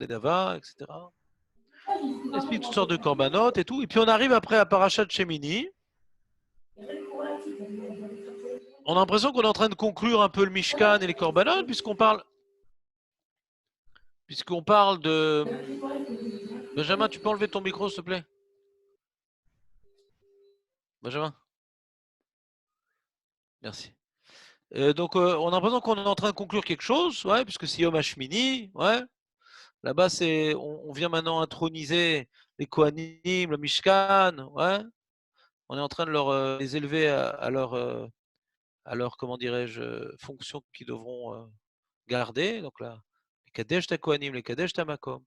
Nedava, etc. On explique toutes sortes de corbanotes et tout. Et puis on arrive après à Parashat Shemini. On a l'impression qu'on est en train de conclure un peu le Mishkan et les corbanotes, puisqu'on parle de... Benjamin, tu peux enlever ton micro, s'il te plaît? Benjamin? Merci. Donc, on a l'impression qu'on est en train de conclure quelque chose, ouais, puisque c'est Yom HaShmini, ouais. Là-bas, on vient maintenant introniser les Kohanim, le Mishkan, ouais. On est en train de les élever à leur, comment dirais-je, fonction qu'ils devront garder. Donc là, les Kadesh Kohanim, les Kadesh Makom.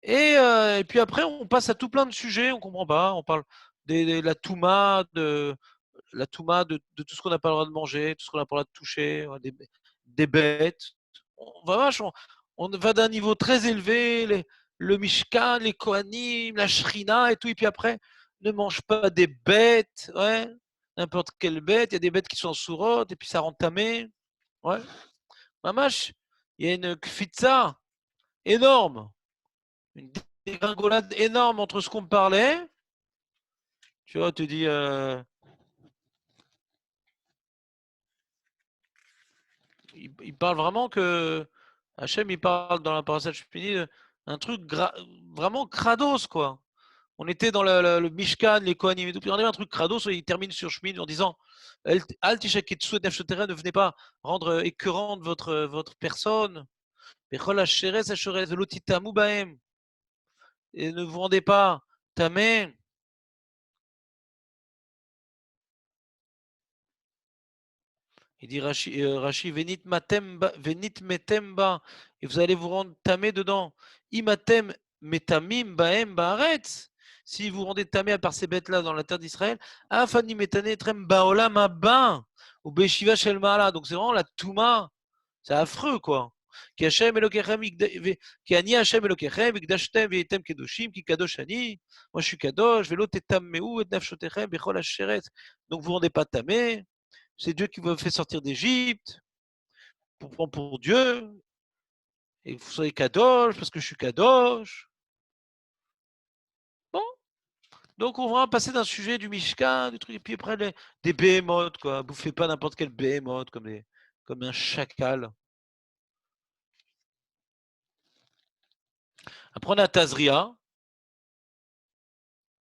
Et puis après, on passe à tout plein de sujets, on comprend pas. On parle de la Touma, de tout ce qu'on n'a pas le droit de manger, tout ce qu'on n'a pas le droit de toucher, des bêtes. On va d'un niveau très élevé, le Mishkan, les Kohanim, la Shrina et tout. Et puis après, ne mange pas des bêtes, ouais, n'importe quelle bête. Il y a des bêtes qui sont en sourate, et puis ça rend tamé. Ouais. Mamash, il y a une kfitza énorme, une dégringolade énorme entre ce qu'on me parlait. Tu vois, tu dis, il parle vraiment que Hachem, il parle dans la parashat Shmini un truc vraiment krados, quoi. On était dans le Mishkan, les Kohanim et tout, puis on avait un truc krados, il termine sur Shmini en disant Al tishaketsu et ne venez pas rendre écœurante votre personne. Bechol hasheres hasheres velo titamu bahem. Et ne vous rendez pas tamé. Il dit Rashi venit metemba, et vous allez vous rendre tamé dedans. Imatem metamim baem baaretz. Si vous rendez tamé par ces bêtes-là dans la terre d'Israël, afani metane trem baolam haba ou beshiva shel maala. Donc c'est vraiment la touma. C'est affreux, quoi. Qui Hashem Elokechem, qui ani Hashem Elokechem, ikdashtem veitem kedoshim, qui kadosh ani. Moi je suis kadosh, velo tetameu et nafshotechem bechol hasheret. Donc vous rendez pas tamé. C'est Dieu qui vous fait sortir d'Égypte pour prendre pour Dieu. Et vous soyez kadosh parce que je suis kadosh. Bon. Donc on va passer d'un sujet du Mishkan, du truc, et puis après des behemoths, quoi. Bouffez pas n'importe quel behemoth comme un chacal. Après on a Tazria.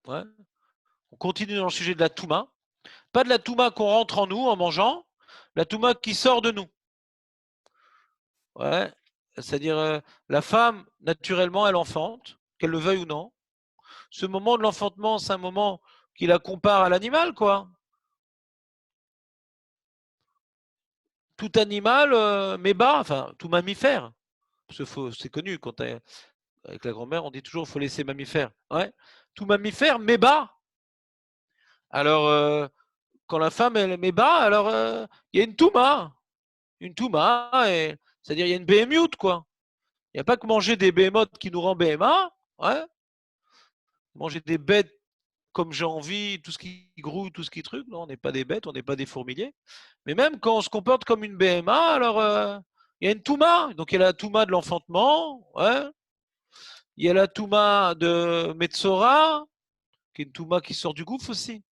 Ouais. On continue dans le sujet de la Touma. Pas de la Touma qu'on rentre en nous en mangeant, la Touma qui sort de nous. Ouais. C'est-à-dire la femme, naturellement, elle enfante, qu'elle le veuille ou non. Ce moment de l'enfantement, c'est un moment qui la compare à l'animal, quoi. Tout animal, mais bas, enfin, tout mammifère. C'est connu, avec la grand-mère, on dit toujours qu'il faut laisser mammifère. Ouais. Tout mammifère, mais bas. Alors, quand la femme, elle met bas, alors, il y a une touma. Une touma, c'est-à-dire il y a une BMute, quoi. Il n'y a pas que manger des behemoths qui nous rend BMA. Ouais. Manger des bêtes comme j'ai envie, tout ce qui grouille, tout ce qui truc. Non, on n'est pas des bêtes, on n'est pas des fourmiliers. Mais même quand on se comporte comme une BMA, alors il y a une Touma. Donc il y a la Touma de l'enfantement. Ouais. Il y a la Touma de Metzora, qui est une Touma qui sort du gouffre aussi.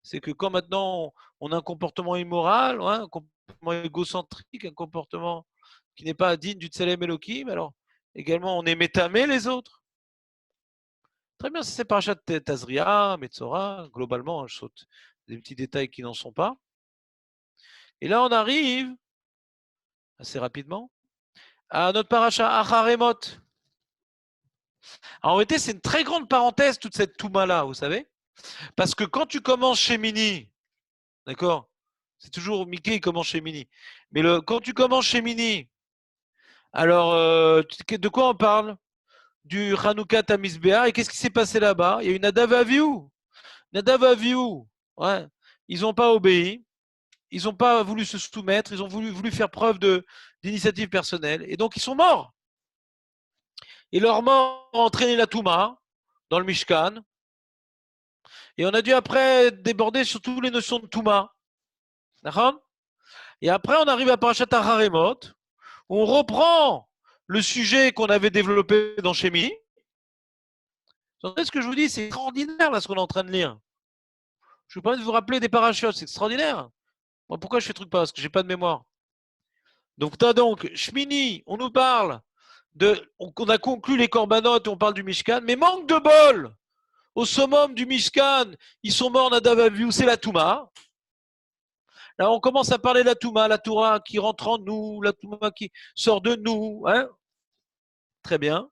C'est que quand maintenant on a un comportement immoral, ouais, un comportement égocentrique, un comportement qui n'est pas digne du Tselem Elohim, alors également on est métamé les autres. Très bien, c'est Parashat Tazria, Metzora, globalement, je saute des petits détails qui n'en sont pas. Et là, on arrive, assez rapidement, à notre parasha Acharemot. En réalité, c'est une très grande parenthèse, toute cette Touma-là, vous savez. Parce que quand tu commences chez Mini, d'accord, c'est toujours Mickey qui commence chez Mini. Mais quand tu commences chez Mini, alors, de quoi on parle? Du Hanouka Tamizbea. Et qu'est-ce qui s'est passé là-bas? Il y a eu Nadav Avihu. Nadav Avihu, ouais. Ils n'ont pas obéi. Ils n'ont pas voulu se soumettre. Ils ont voulu faire preuve d'initiative personnelle. Et donc, ils sont morts. Et leur mort a entraîné la Touma dans le Mishkan. Et on a dû après déborder sur toutes les notions de Touma. D'accord? Et après, on arrive à Parashat Haremot, où on reprend le sujet qu'on avait développé dans Chémini. Vous entendez ce que je vous dis? C'est extraordinaire là ce qu'on est en train de lire. Je vous permets de vous rappeler des parachutes, c'est extraordinaire. Moi, pourquoi je fais truc pas? Parce que j'ai pas de mémoire. Donc, Shmini, on nous parle on a conclu les corbanotes et on parle du Mishkan, mais manque de bol! Au summum du Mishkan, ils sont morts, Nadav Avihu, c'est la Touma. Là, on commence à parler de la Touma, la Torah qui rentre en nous, la Touma qui sort de nous. Hein, très bien.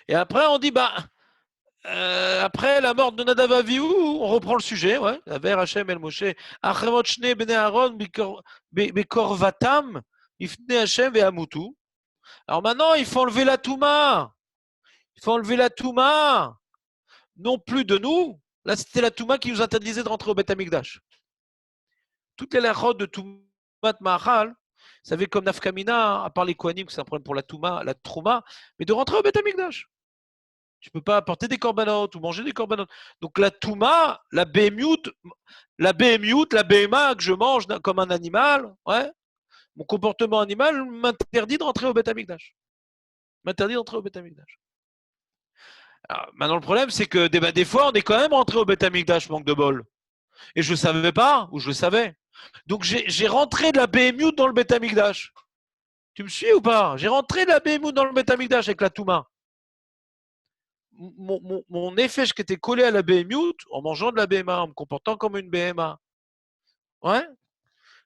Et après, on dit, après la mort de Nadav Avihu, on reprend le sujet, ouais. Aver Hashem El Moshe, Achemot Shne Bnei Aaron Bekorvatam, Ifne Hashem Ve'amutu. Alors maintenant, il faut enlever la Touma. Il faut enlever la Touma. Non plus de nous. Là, c'était la Touma qui nous interdisait de rentrer au Beth Amikdash. Toutes les lachot de Toumat Mahal, vous savez, comme Nafkamina, à part les Kohanim, que c'est un problème pour la Touma, la Trouma, mais de rentrer au Beth Amikdash. Tu ne peux pas apporter des corbanotes ou manger des corbanotes. Donc la Touma, la Behemut, la Behema que je mange comme un animal, ouais, mon comportement animal m'interdit de rentrer au Beth Amikdash. M'interdit d'entrer au Beth Amikdash. Maintenant, le problème, c'est que des fois, on est quand même rentré au Beth Amikdash, manque de bol. Et je ne savais pas, ou je le savais. Donc, j'ai rentré de la BMU dans le Beth Amikdash. Tu me suis ou pas? J'ai rentré de la BMU dans le Beth Amikdash avec la Touma. Mon effet qui était collé à la BMU, en mangeant de la BMA, en me comportant comme une BMA, ouais,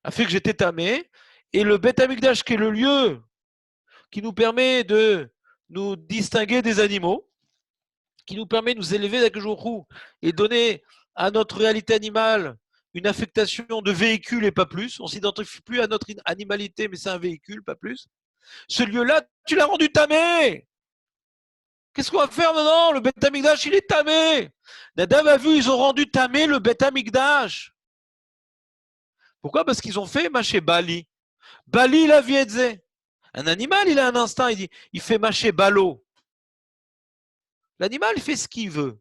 a fait que j'étais tamé. Et le Beth Amikdash, qui est le lieu qui nous permet de nous distinguer des animaux, qui nous permet de nous élever avec le jour et donner à notre réalité animale une affectation de véhicule et pas plus. On ne s'identifie plus à notre animalité, mais c'est un véhicule, pas plus. Ce lieu-là, tu l'as rendu tamé. Qu'est-ce qu'on va faire maintenant? Le Beth Amikdash, il est tamé. Nadav a vu, ils ont rendu tamé le Beth Amikdash. Pourquoi? Parce qu'ils ont fait mâcher Bali. Bali, la viedze. Un animal, il a un instinct, il fait mâcher balo. L'animal, il fait ce qu'il veut.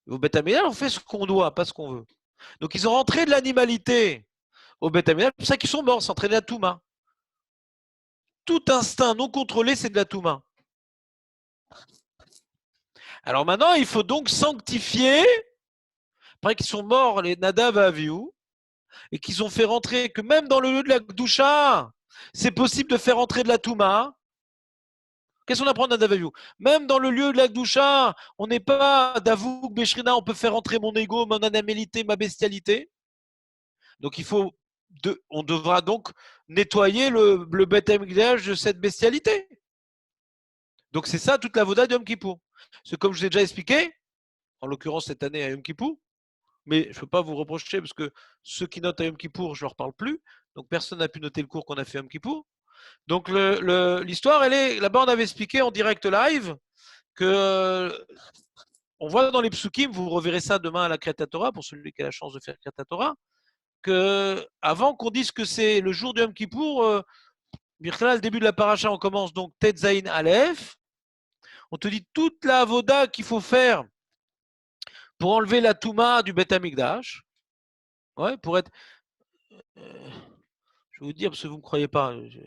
Au Beth Amikdash, on fait ce qu'on doit, pas ce qu'on veut. Donc, ils ont rentré de l'animalité au Beth Amikdash, c'est pour ça qu'ils sont morts, s'entraîner à Touma. Tout instinct non contrôlé, c'est de la Touma. Alors maintenant, il faut donc sanctifier, après qu'ils sont morts, les Nadav et Avihu, et qu'ils ont fait rentrer, que même dans le lieu de la Gdusha, c'est possible de faire rentrer de la Touma. Qu'est-ce qu'on apprend de Nadav et Avihu? Même dans le lieu de la Gdusha, on n'est pas d'Avouk, Beshrina, on peut faire rentrer mon ego, mon animalité, ma bestialité. Donc on devra donc nettoyer le Beth Amikdash de cette bestialité. Donc c'est ça toute la voda de Yom Kippour. C'est comme je vous ai déjà expliqué, en l'occurrence cette année à Yom Kippour, mais je ne peux pas vous reprocher parce que ceux qui notent à Yom Kippour, je ne leur parle plus. Donc personne n'a pu noter le cours qu'on a fait à Yom Kippour. Donc l'histoire, elle est, là-bas on avait expliqué en direct live que on voit dans les psukim, vous reverrez ça demain à la Kriyat Torah, pour celui qui a la chance de faire Kriyat Torah, que avant qu'on dise que c'est le jour de Yom Kippour, le début de la paracha, on commence donc Tet Zayin Aleph. On te dit toute la avoda qu'il faut faire pour enlever la touma du Beth Amikdash. Ouais, pour être. Je vais vous dire parce que vous ne me croyez pas. Je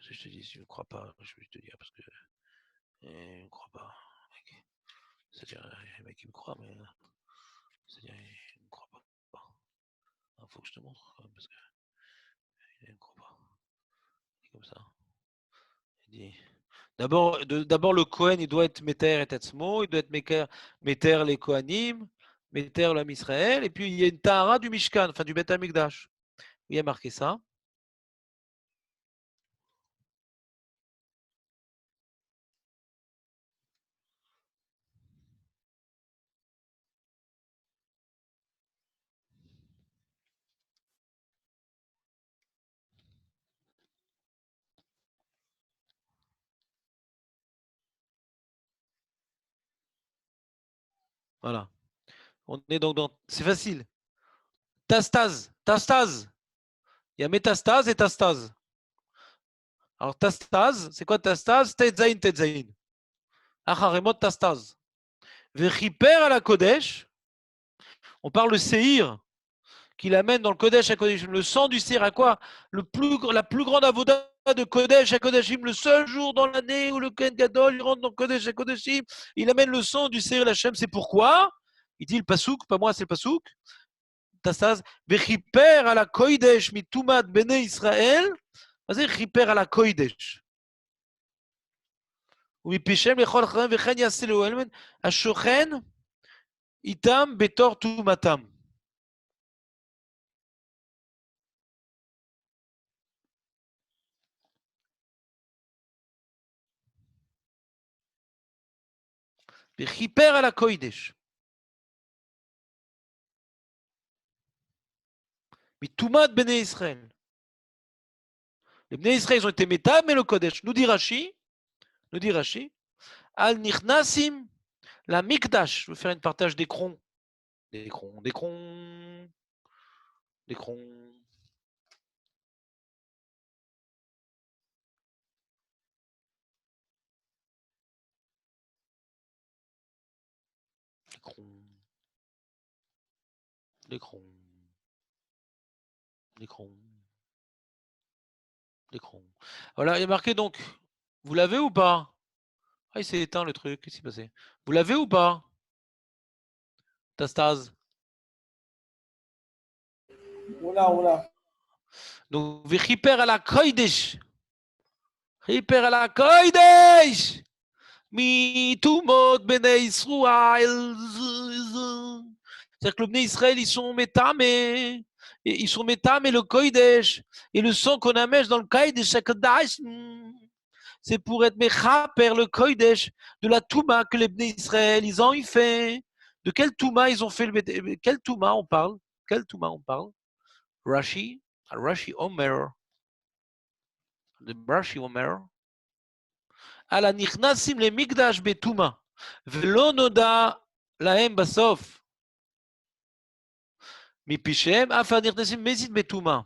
te dis, si je ne crois pas, je vais te dire parce que je ne crois pas. C'est-à-dire, les mecs qui me croient, mais c'est-à-dire, ils ne me croient pas. Il faut que je te montre parce que ils ne me croient pas. Comme ça. Il dit. D'abord, le Kohen, il doit être Meter et Tetzmo, il doit être Meter les Kohanim, Meter l'homme Israël, et puis il y a une Tahara du Mishkan, enfin du Beth Amikdash. Il y a marqué ça. Voilà. On est donc dans. C'est facile. Tastase. Il y a métastase et tastase. Alors, tastase, c'est quoi tastase? Tetzain. Acharemot tastase. Vechiper à la Kodesh. On parle de Seir, qu'il amène dans le Kodesh à Kodeshim. Le sang du Seir à quoi la plus grande avoda de Kodesh à Kodeshim, le seul jour dans l'année où le Kohen Gadol il rentre dans Kodesh à Kodeshim, il amène le sang du Seir Lachem. C'est pourquoi il dit le Pasouk, pas moi, c'est le Pasouk. Tassaz, Vechiper à la Kodesh mitumat bene Israël. Vas-y, Chiper à la Kodesh. ומפישם לכל אחריהם וכן יעשה לאלמן השוכן איתם בתור טומאתם. וכיפר על הקודש. מטומאת בני ישראל. Les Bnei Israël, ils ont été métam, mais le Kodesh. Nous dit Rashi, Al Nichnasim, la Mikdash. Je vais faire une partage d'écrons. D'écrons. Voilà, il y a marqué donc. Vous l'avez ou pas? Ah, il s'est éteint le truc. Qu'est-ce qui s'est passé? Vous l'avez ou pas? Tastaz. Oula. Donc, Vichiper à la Kodesh. Chiper à la Kodesh. Mitumot bnei Israël. C'est-à-dire que le Bnei Israël, ils sont métamés. Ils sont métamés le Kodesh. Et le sang qu'on amène dans le Kodesh, c'est pour être mechaper le Kodesh de la Touma que les Bnei Israël, ils ont fait. De quelle Touma ils ont fait le. Quelle Touma on parle? Rashi Omer. Rashi Omer. על הנכנסים למקדש בטומאה, ולא נודע להם בסוף. מפישם אף הנכנסים מזיד בטומאה.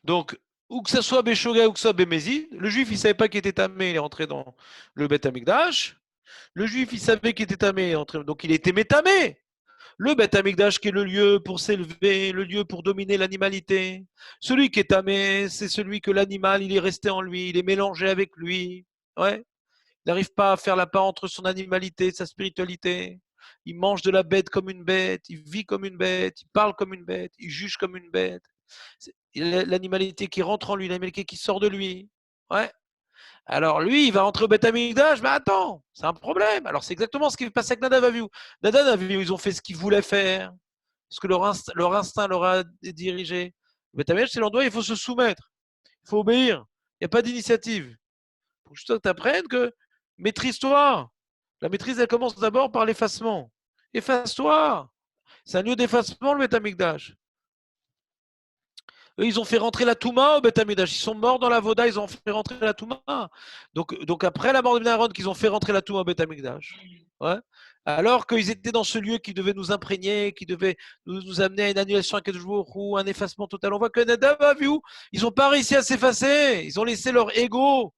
Donc, ou que ce soit Beshoga ou que ce soit Bémézid, le juif il ne savait pas qu'il était tamé, il est rentré dans le Beth Amikdash. Le juif il savait qu'il était tamé, donc il était métamé. Le Beth Amikdash qui est le lieu pour s'élever, le lieu pour dominer l'animalité. Celui qui est tamé, c'est celui que l'animal, il est resté en lui, il est mélangé avec lui. Ouais. Il n'arrive pas à faire la part entre son animalité et sa spiritualité. Il mange de la bête comme une bête, il vit comme une bête, il parle comme une bête, il juge comme une bête. C'est l'animalité qui rentre en lui, l'animalité qui sort de lui. Ouais. Alors lui, il va rentrer au Beth Amikdash, mais attends, c'est un problème. Alors c'est exactement ce qui se passe avec Nadav Avihu. Nadav Avihu, ils ont fait ce qu'ils voulaient faire, ce que leur instinct leur a dirigé. Le Beth Amikdash, c'est l'endroit où il faut se soumettre, il faut obéir. Il n'y a pas d'initiative. Il faut juste que tu apprennes que maîtrise-toi. La maîtrise, elle commence d'abord par l'effacement. Efface-toi. C'est un lieu d'effacement, le Beth Amikdash. Eux, ils ont fait rentrer la Touma au Beth Amikdash. Ils sont morts dans la Voda, ils ont fait rentrer la Touma. Donc après la mort de Ben Aaron, qu'ils ont fait rentrer la Touma au Beth Amikdash. Ouais. Alors qu'ils étaient dans ce lieu qui devait nous imprégner, qui devait nous amener à une annulation à quelques jours ou un effacement total. On voit que Nadav Avihu, ils n'ont pas réussi à s'effacer. Ils ont laissé leur ego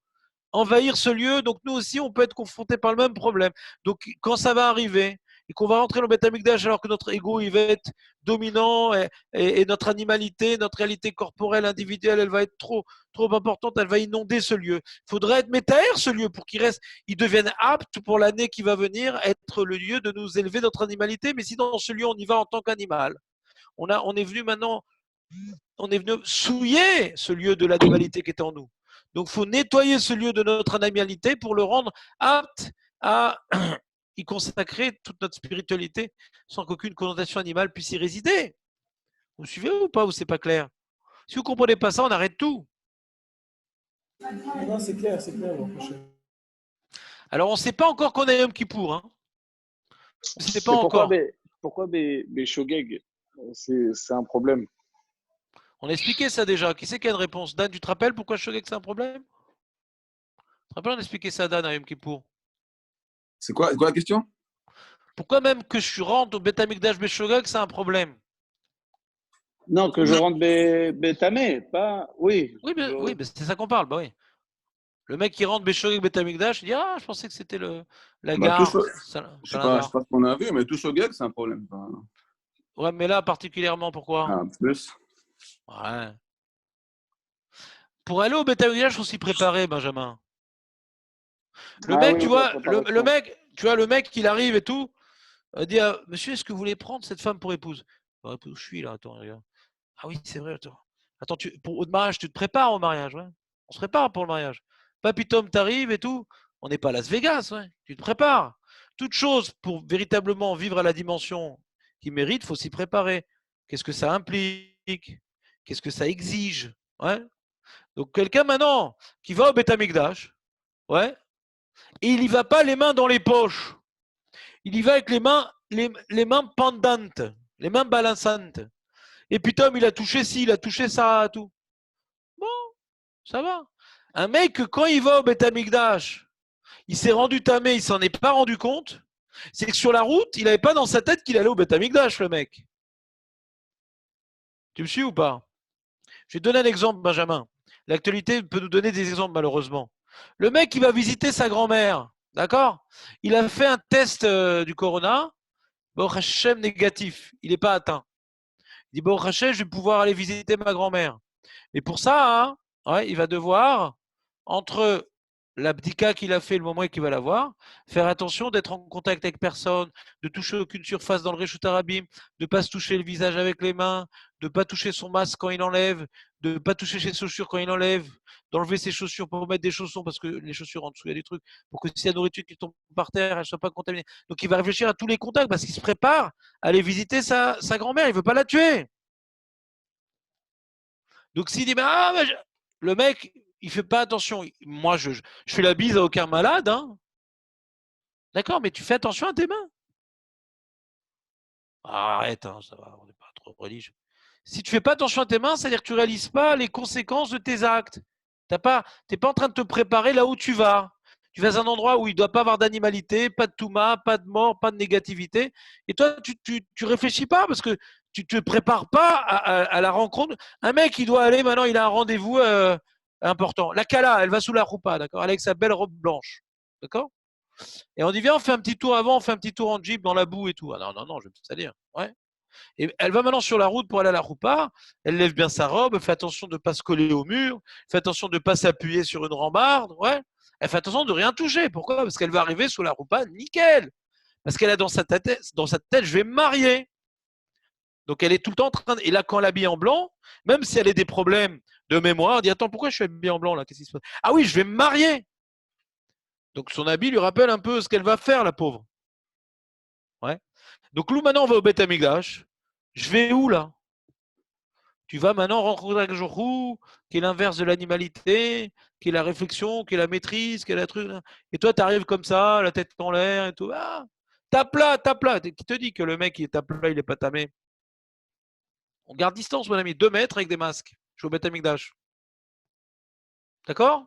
envahir ce lieu. Donc nous aussi, on peut être confronté par le même problème. Donc quand ça va arriver et qu'on va rentrer dans le Beth Amikdash alors que notre ego il va être dominant et notre animalité, notre réalité corporelle, individuelle, elle va être trop importante, elle va inonder ce lieu. Il faudrait être métaère ce lieu pour qu'il reste, il devienne apte pour l'année qui va venir, être le lieu de nous élever notre animalité. Mais si dans ce lieu on y va en tant qu'animal, on est venu maintenant, on est venu souiller ce lieu de l'animalité qui est en nous. Donc, il faut nettoyer ce lieu de notre animalité pour le rendre apte à y consacrer toute notre spiritualité sans qu'aucune connotation animale puisse y résider. Vous suivez ou pas, ou c'est pas clair? Si vous ne comprenez pas ça, on arrête tout. Non, c'est clair. Alors, on ne sait pas encore qu'on est Yom Kippour. Hein. On ne sait pas encore. Pourquoi Shogeg, c'est un problème? On a expliqué ça déjà. Qui c'est qui a une réponse? Dan, tu te rappelles pourquoi Shogeg c'est un problème? Tu te rappelles, on a expliqué ça, Dan, à Yom Kippour. C'est quoi la question? Pourquoi même que je rentre au Beth Amikdash Beshogeg, c'est un problème? Non, que je rentre Bétamé, pas. Oui. Oui, mais c'est ça qu'on parle, bah oui. Le mec qui rentre Béchogeg Betamikdash, il dit ah, je pensais que c'était la Bah, gare. je sais pas ce qu'on a vu, mais tout Shogeg, c'est un problème. Enfin, Ouais, mais là particulièrement, pourquoi? plus. Ouais. Pour aller au Betamikdash, il faut s'y préparer, Benjamin. Le Ah mec, oui, tu oui, la vois, le préparation. mec, tu vois, le mec, il arrive et tout, dit monsieur, est-ce que vous voulez prendre cette femme pour épouse? Bah, où je suis là, attends, regarde. Ah oui, c'est vrai, attends. Attends, au mariage, tu te prépares au mariage, ouais. On se prépare pour le mariage. Papy Tom t'arrive et tout. On n'est pas à Las Vegas, ouais. Tu te prépares. Toute chose pour véritablement vivre à la dimension qui mérite, faut s'y préparer. Qu'est-ce que ça implique? Qu'est-ce que ça exige? Ouais. Donc quelqu'un maintenant qui va au Beth Amikdash, ouais, et il y va pas les mains dans les poches. Il y va avec les mains pendantes, les mains balançantes. Et puis Tom, il a touché ci, il a touché ça, tout. Bon, ça va. Un mec, quand il va au Beth Amikdash, il s'est rendu tamé, il s'en est pas rendu compte. C'est que sur la route, il n'avait pas dans sa tête qu'il allait au Beth Amikdash, le mec. Tu me suis ou pas? Je vais te donner un exemple, Benjamin. L'actualité peut nous donner des exemples, malheureusement. Le mec, il va visiter sa grand-mère, d'accord? Il a fait un test du corona, bon, Hachem négatif, il n'est pas atteint. Il dit, bon, Hachem, je vais pouvoir aller visiter ma grand-mère. Et pour ça, hein, ouais, il va devoir, entre l'abdika qu'il a fait le moment où il va l'avoir, faire attention d'être en contact avec personne, de toucher aucune surface dans le Réchut Arabim, de ne pas se toucher le visage avec les mains, de ne pas toucher son masque quand il enlève, de ne pas toucher ses chaussures quand il enlève, d'enlever ses chaussures pour mettre des chaussons parce que les chaussures en dessous, il y a des trucs, pour que si la nourriture qui tombe par terre, elle ne soit pas contaminée. Donc il va réfléchir à tous les contacts parce qu'il se prépare à aller visiter sa grand-mère, il ne veut pas la tuer. Donc s'il dit, le mec, il fait pas attention. Moi, je fais la bise à aucun malade. Hein. D'accord, mais tu fais attention à tes mains. Arrête, hein, ça va, on n'est pas trop religieux. Si tu fais pas attention à tes mains, c'est-à-dire que tu réalises pas les conséquences de tes actes. T'es pas en train de te préparer là où tu vas. Tu vas à un endroit où il ne doit pas avoir d'animalité, pas de touma, pas de mort, pas de négativité. Et toi, tu réfléchis pas parce que tu te prépares pas à la rencontre. Un mec, il doit aller maintenant, il a un rendez-vous important. La Kala, elle va sous la roupa, d'accord, avec sa belle robe blanche, d'accord. Et on dit viens, on fait un petit tour avant, on fait un petit tour en jeep dans la boue et tout. Ah non, non, non, je vais me salir. Ouais. Et elle va maintenant sur la route pour aller à la roupa. Elle lève bien sa robe, elle fait attention de ne pas se coller au mur, elle fait attention de ne pas s'appuyer sur une rambarde. Ouais. Elle fait attention de rien toucher. Pourquoi? Parce qu'elle va arriver sous la roupa nickel. Parce qu'elle a dans sa tête, je vais me marier. Donc elle est tout le temps en train de... Et là, quand elle habille en blanc, même si elle a des problèmes de mémoire, elle dit attends, pourquoi je suis habillée en blanc là? Qu'est-ce qui se passe? Ah oui, je vais me marier. Donc son habit lui rappelle un peu ce qu'elle va faire, la pauvre. Ouais. Donc nous, maintenant, on va au Beth Amikdash. Je vais où là? Tu vas maintenant rencontrer un jour qui est l'inverse de l'animalité, qui est la réflexion, qui est la maîtrise, qui est la truc. Et toi, tu arrives comme ça, la tête en l'air et tout. Ah, tape là, tape là. Qui te dit que le mec qui est tape là, il est pas tamé? On garde distance, mon ami, 2 mètres avec des masques. Je vais au Beth Amikdash. D'accord?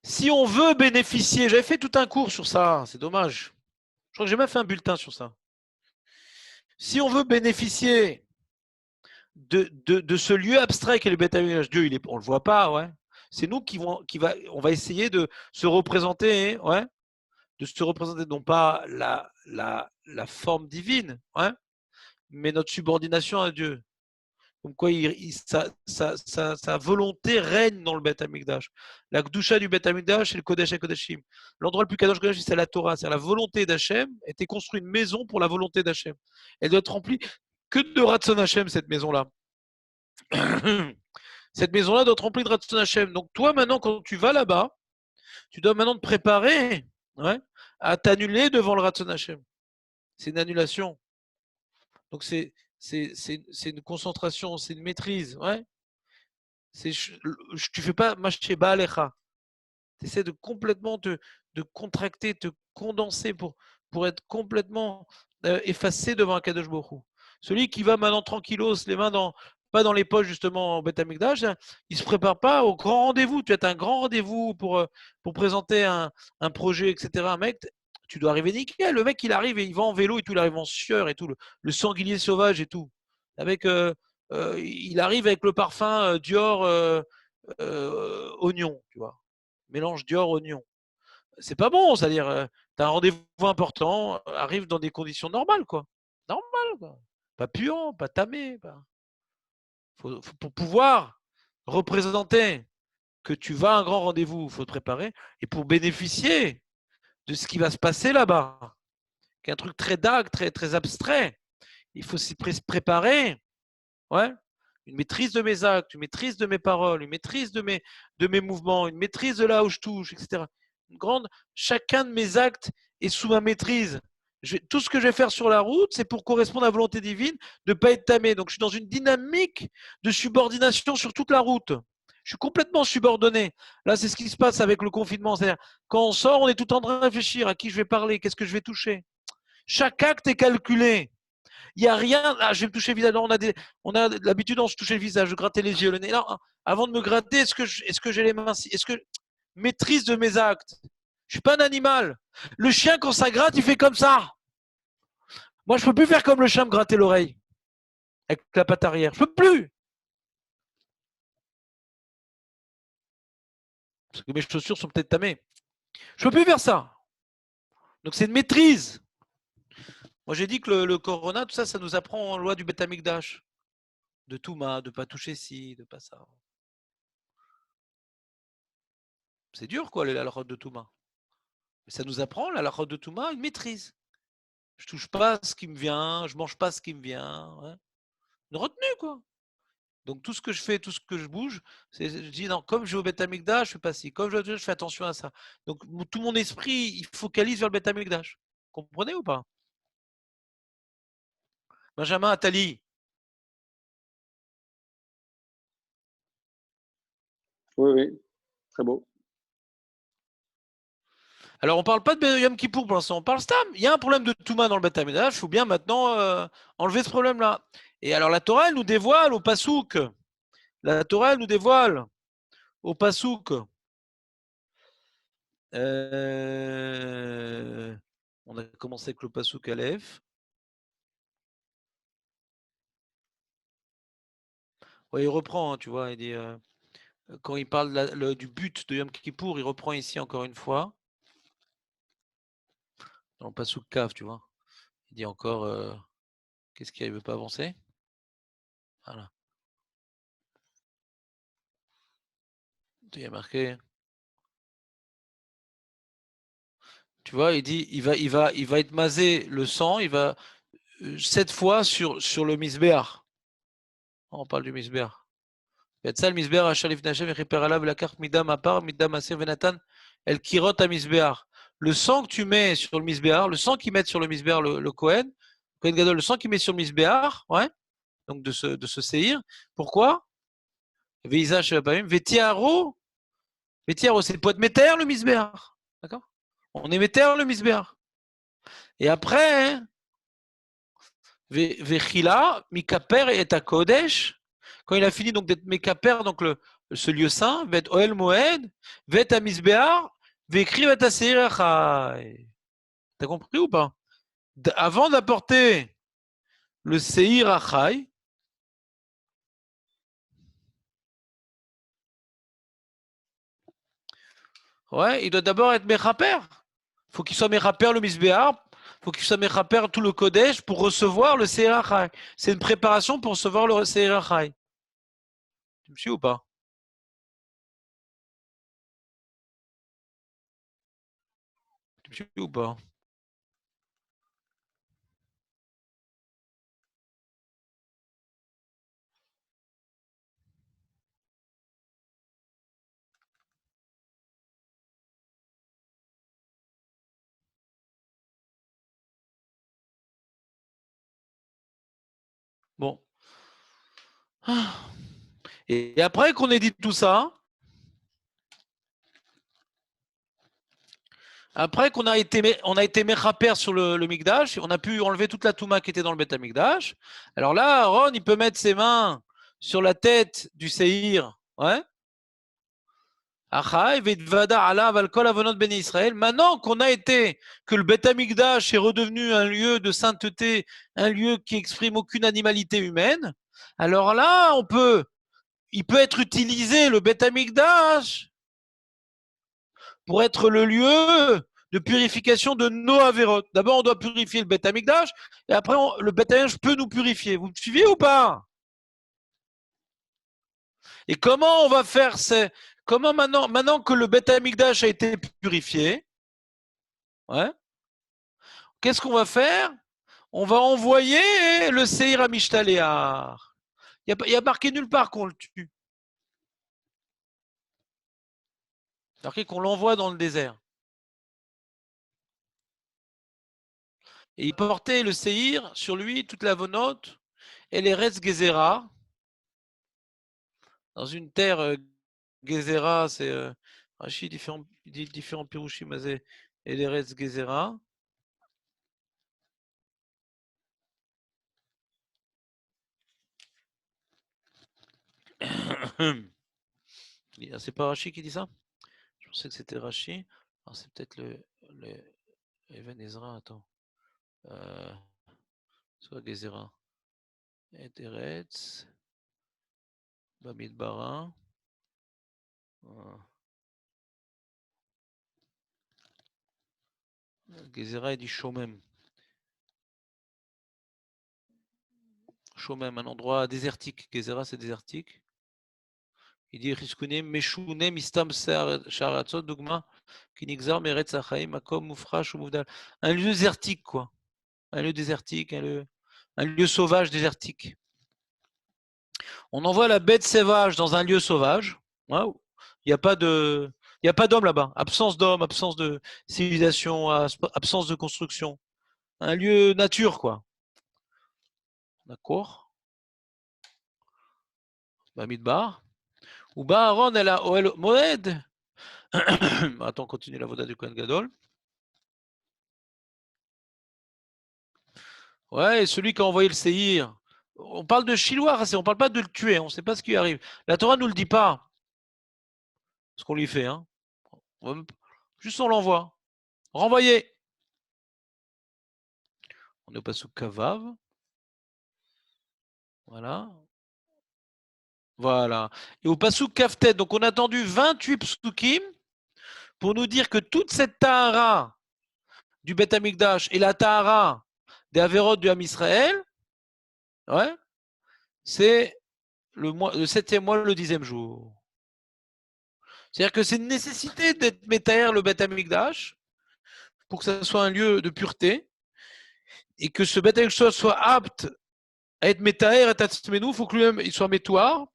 Si on veut bénéficier, j'avais fait tout un cours sur ça, c'est dommage. Je crois que j'ai même fait un bulletin sur ça. Si on veut bénéficier de ce lieu abstrait qu'est le Beth Amikdash, Dieu, on le voit pas, ouais. C'est nous on va essayer de se représenter, ouais, de se représenter non pas la forme divine, ouais, mais notre subordination à Dieu. Comme quoi, sa volonté règne dans le Beth Amikdash. La Gdusha du Beth Amikdash, c'est le Kodesh HaKodeshim. L'endroit le plus kadosh Kodesh, c'est la Torah. C'est la volonté d'Hachem. Était construit une maison pour la volonté d'Hachem. Elle doit être remplie que de Ratzon Hachem, cette maison-là. Cette maison-là doit être remplie de Ratzon Hachem. Donc toi, maintenant, quand tu vas là-bas, tu dois maintenant te préparer, ouais, à t'annuler devant le Ratzon Hachem. C'est une annulation. Donc c'est une concentration, c'est une maîtrise, ouais. Tu fais pas marcher Baalecha. Tu essaies de complètement de contracter, te condenser pour être complètement effacé devant un Kadosh Baruch Hu. Celui qui va maintenant tranquillos, les mains pas dans les poches justement en Beth Amikdash, il se prépare pas au grand rendez-vous. Tu as un grand rendez-vous pour présenter un projet, etc. Un mec, tu dois arriver nickel. Le mec, il arrive et il va en vélo et tout, il arrive en sueur et tout, le sanglier sauvage et tout. Avec il arrive avec le parfum Dior oignon, tu vois. Mélange Dior oignon. C'est pas bon, c'est-à-dire, tu as un rendez-vous important, arrive dans des conditions normales, quoi. Normal, quoi. Pas puant, pas tamé. Pour pouvoir représenter que tu vas à un grand rendez-vous, il faut te préparer. Et pour bénéficier de ce qui va se passer là-bas, qui est un truc très vague, très, très abstrait, il faut s'y préparer. Ouais. Une maîtrise de mes actes, une maîtrise de mes paroles, une maîtrise de mes mouvements, une maîtrise de là où je touche, etc. Chacun de mes actes est sous ma maîtrise. Tout ce que je vais faire sur la route, c'est pour correspondre à la volonté divine de ne pas être tamé. Donc, je suis dans une dynamique de subordination sur toute la route. Je suis complètement subordonné. Là, c'est ce qui se passe avec le confinement. C'est-à-dire, quand on sort, on est tout en train de réfléchir à qui je vais parler, qu'est-ce que je vais toucher. Chaque acte est calculé. Il n'y a rien. Ah, je vais me toucher le visage. Non, on a l'habitude, on se toucher le visage, de gratter les yeux, le nez. Non, avant de me gratter, est-ce que j'ai les mains? Est-ce que maîtrise de mes actes? Je suis pas un animal. Le chien, quand ça gratte, il fait comme ça. Moi, je peux plus faire comme le chien, me gratter l'oreille avec la patte arrière. Je peux plus. Parce que mes chaussures sont peut-être tamées. Je peux plus faire ça. Donc, c'est une maîtrise. Moi, j'ai dit que le corona, tout ça, ça nous apprend en loi du Beth Amikdash. De Touma, de pas toucher ci, de pas ça. C'est dur, quoi, la halachot de Touma. Mais ça nous apprend, la halachot de Touma, une maîtrise. Je touche pas ce qui me vient, je mange pas ce qui me vient. Ouais. Une retenue, quoi. Donc tout ce que je fais, tout ce que je bouge, je dis non, comme je vais au Beth Amikdash, je fais pas ci. Comme je fais attention à ça. Donc tout mon esprit, il focalise vers le Beth Amikdash. Comprenez ou pas? Benjamin Attali. Oui, oui, très beau. Alors on parle pas de Yom Kippour pour l'instant, on parle Stam. Il y a un problème de Touma dans le Beth Amikdash, il faut bien maintenant enlever ce problème-là. Et alors la Torah, elle nous dévoile au Passouk. La Torah, elle nous dévoile au Passouk. On a commencé avec le Passouk Aleph. Ouais, il reprend, hein, tu vois, il dit, quand il parle du but de Yom Kippour, il reprend ici encore une fois. Dans le Passouk Kaf, tu vois. Il dit encore, qu'est-ce qu'il ne veut pas avancer? Voilà. Il y a marqué. Tu vois, il dit, il va être masé le sang, il va 7 fois sur le misbéar. On parle du misbéar. Yatzal misbéar achalif nachem et alav la carte midam apar midam aser venatan el kirot à misbéar. Le sang que tu mets sur le misbéar, le sang qu'ils mettent sur le misbéar, le Kohen Gadol, le sang qu'il met sur le misbéar, ouais, donc de ce séhir. Pourquoi? Veisa shelapamim vetiaro. Vetiaro, c'est pour être méter le misbéar. D'accord? On est méter le misbéar. Et après, Vechila, Mikaper et à Kodesh, quand il a fini donc d'être Mikaper, donc ce lieu saint, Vet Oel Moed, Vet à Misbéar, Vekri Vet à Seirachai. T'as compris ou pas? Avant d'apporter le Seir Achai, ouais, il doit d'abord être Mechaper. Il faut qu'il soit Mechaper le Misbéar, il faut qu'il soit Mechaper tout le Kodesh pour recevoir le Seir Achai. C'est une préparation pour recevoir le Seir Achai. Tu me suis ou pas? Tu me suis ou pas? Bon. Et après qu'on ait dit tout ça, après qu'on a été méchaper sur le Mikdash, on a pu enlever toute la touma qui était dans le Beth Mikdash. Alors là, Aaron, il peut mettre ses mains sur la tête du Seir. Ouais. Maintenant qu'on a été, que le Beth Amikdash est redevenu un lieu de sainteté, un lieu qui exprime aucune animalité humaine, alors là, on peut il peut être utilisé, le Beth Amikdash, pour être le lieu de purification de nos avérotes. D'abord, on doit purifier le Beth Amikdash, et après, le Beth Amikdash peut nous purifier. Vous me suivez ou pas? Et comment on va faire comment maintenant que le Beth Amikdash a été purifié, ouais, qu'est-ce qu'on va faire? On va envoyer le Seir à Mishtaléar. Il y a marqué nulle part qu'on le tue. Marqué qu'on l'envoie dans le désert. Et il portait le Seir sur lui, toute la vonote, et les Retz Gezerah. Dans une terre, Gezerah, c'est Rashi, différents pirouchim, et les Retz Gezerah. C'est pas Rashi qui dit ça? Je pensais que c'était Rashi. Alors c'est peut-être le Even Ezra, attends. Soit Gezerah. Et Eretz. Bamidbara. Gezerah, il dit Shomem. Shomem, un endroit désertique. Gezerah, c'est désertique. Il dit Rishkunim, Meshunem, Istam, Sharatzot, Dogma, Kinigzar, Meretz, Achaim, Makom, Moufrash, Mouvdal. Un lieu désertique, quoi. Un lieu désertique, un lieu sauvage désertique. On envoie la bête sauvage dans un lieu sauvage. Il n'y a pas d'homme là-bas. Absence d'homme, absence de civilisation, absence de construction. Un lieu nature, quoi. D'accord. Bamidbar. Ou Aaron elle a Oel Moed. Attends, continue la voda du Kohen Gadol. Ouais, et celui qui a envoyé le Seir. On parle de Shiloah, on ne parle pas de le tuer, on ne sait pas ce qui arrive. La Torah ne nous le dit pas, ce qu'on lui fait. Hein. Juste on l'envoie. Renvoyer. On est au Pasuk Kavav. Voilà. Voilà. Et au Pasuk Kaftet, donc on a attendu 28 psukim pour nous dire que toute cette Tahara du Beth Amikdash et la Tahara des Averot du Ham Israël, ouais, c'est le 7e mois, le 10e jour. C'est-à-dire que c'est une nécessité d'être métaher le Beth Amikdash pour que ça soit un lieu de pureté et que ce Beth Amikdash soit apte à être métaher et tatzmenu, il faut que lui-même il soit métoire,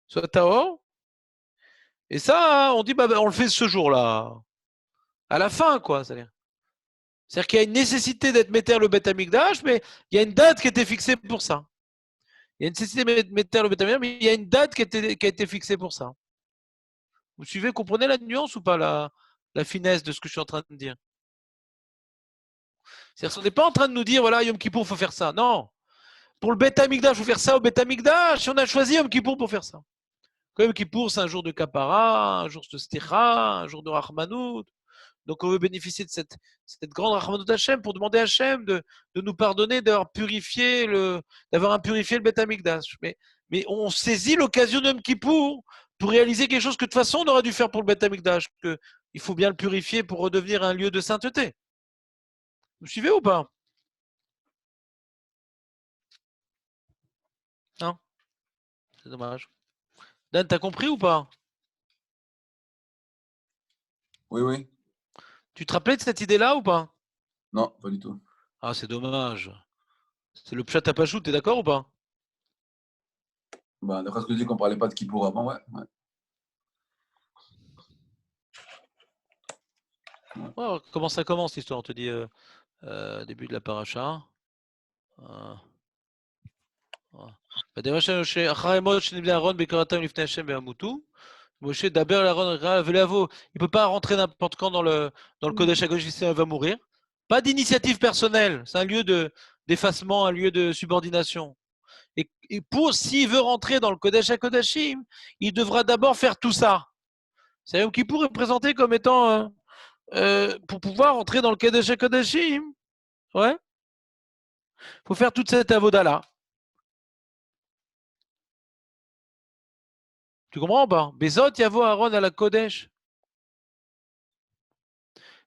soit tahor. Et ça, on dit, on le fait ce jour-là. À la fin, quoi. C'est-à-dire qu'il y a une nécessité d'être métaher le Beth Amikdash, mais il y a une date qui a été fixée pour ça. Il y a une nécessité de métaher le Beth Amikdash, mais il y a une date qui a été fixée pour ça. Vous suivez, comprenez la nuance ou pas, la finesse de ce que je suis en train de dire? C'est-à-dire qu'on n'est pas en train de nous dire, voilà, Yom Kippour, il faut faire ça. Non. Pour le Beth Amikdash, il faut faire ça au Beth Amikdash. On a choisi Yom Kippour pour faire ça. Yom Kippour, c'est un jour de Kapara, un jour de Sticha, un jour de Rahmanout. Donc on veut bénéficier de cette grande Rahmanout Hashem pour demander à Hashem de nous pardonner, d'avoir purifié d'avoir purifié le Beth Amikdash. Mais on saisit l'occasion de Yom Kippour pour réaliser quelque chose que de toute façon on aurait dû faire pour le Beth Amikdash. Il faut bien le purifier pour redevenir un lieu de sainteté. Vous suivez ou pas? Non? C'est dommage. Dan, t'as compris ou pas? Oui, oui. Tu te rappelais de cette idée-là ou pas? Non, pas du tout. Ah, c'est dommage. C'est le pshat à Pachou, t'es d'accord ou pas? Bah, d'après ce que tu dis qu'on parlait pas de Kippour avant, ouais. Ouais, comment ça commence l'histoire? On te dit début de la paracha. Moshe d'Aber Aaron, il peut pas rentrer n'importe quand dans le Kodesh HaKodashim, il va mourir. Pas d'initiative personnelle, c'est un lieu d'effacement, un lieu de subordination. Et s'il veut rentrer dans le Kodesh HaKodashim, il devra d'abord faire tout ça. C'est Yom Kippour est présenté comme étant pour pouvoir entrer dans le Kodesh HaKodashim. Ouais. Faut faire toute cette avoda là. Tu comprends ou pas? Bezot yavo Aaron à la Kodesh.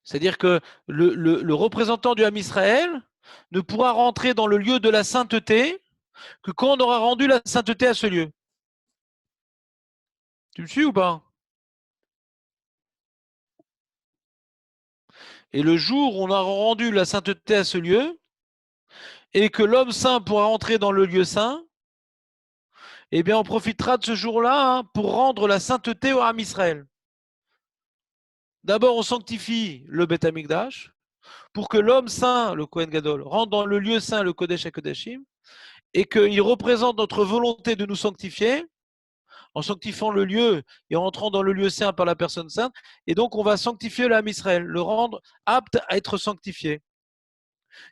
C'est-à-dire que le représentant du Ham Israël ne pourra rentrer dans le lieu de la sainteté que quand on aura rendu la sainteté à ce lieu. Tu me suis ou pas? Et le jour où on aura rendu la sainteté à ce lieu, et que l'homme saint pourra entrer dans le lieu saint, eh bien on profitera de ce jour-là pour rendre la sainteté au Ham Israël. D'abord, on sanctifie le Beth Amikdash pour que l'homme saint, le Kohen Gadol, rentre dans le lieu saint, le Kodesh HaKodashim, et qu'il représente notre volonté de nous sanctifier en sanctifiant le lieu et en entrant dans le lieu saint par la personne sainte. Et donc, on va sanctifier l'âme Israël, le rendre apte à être sanctifié.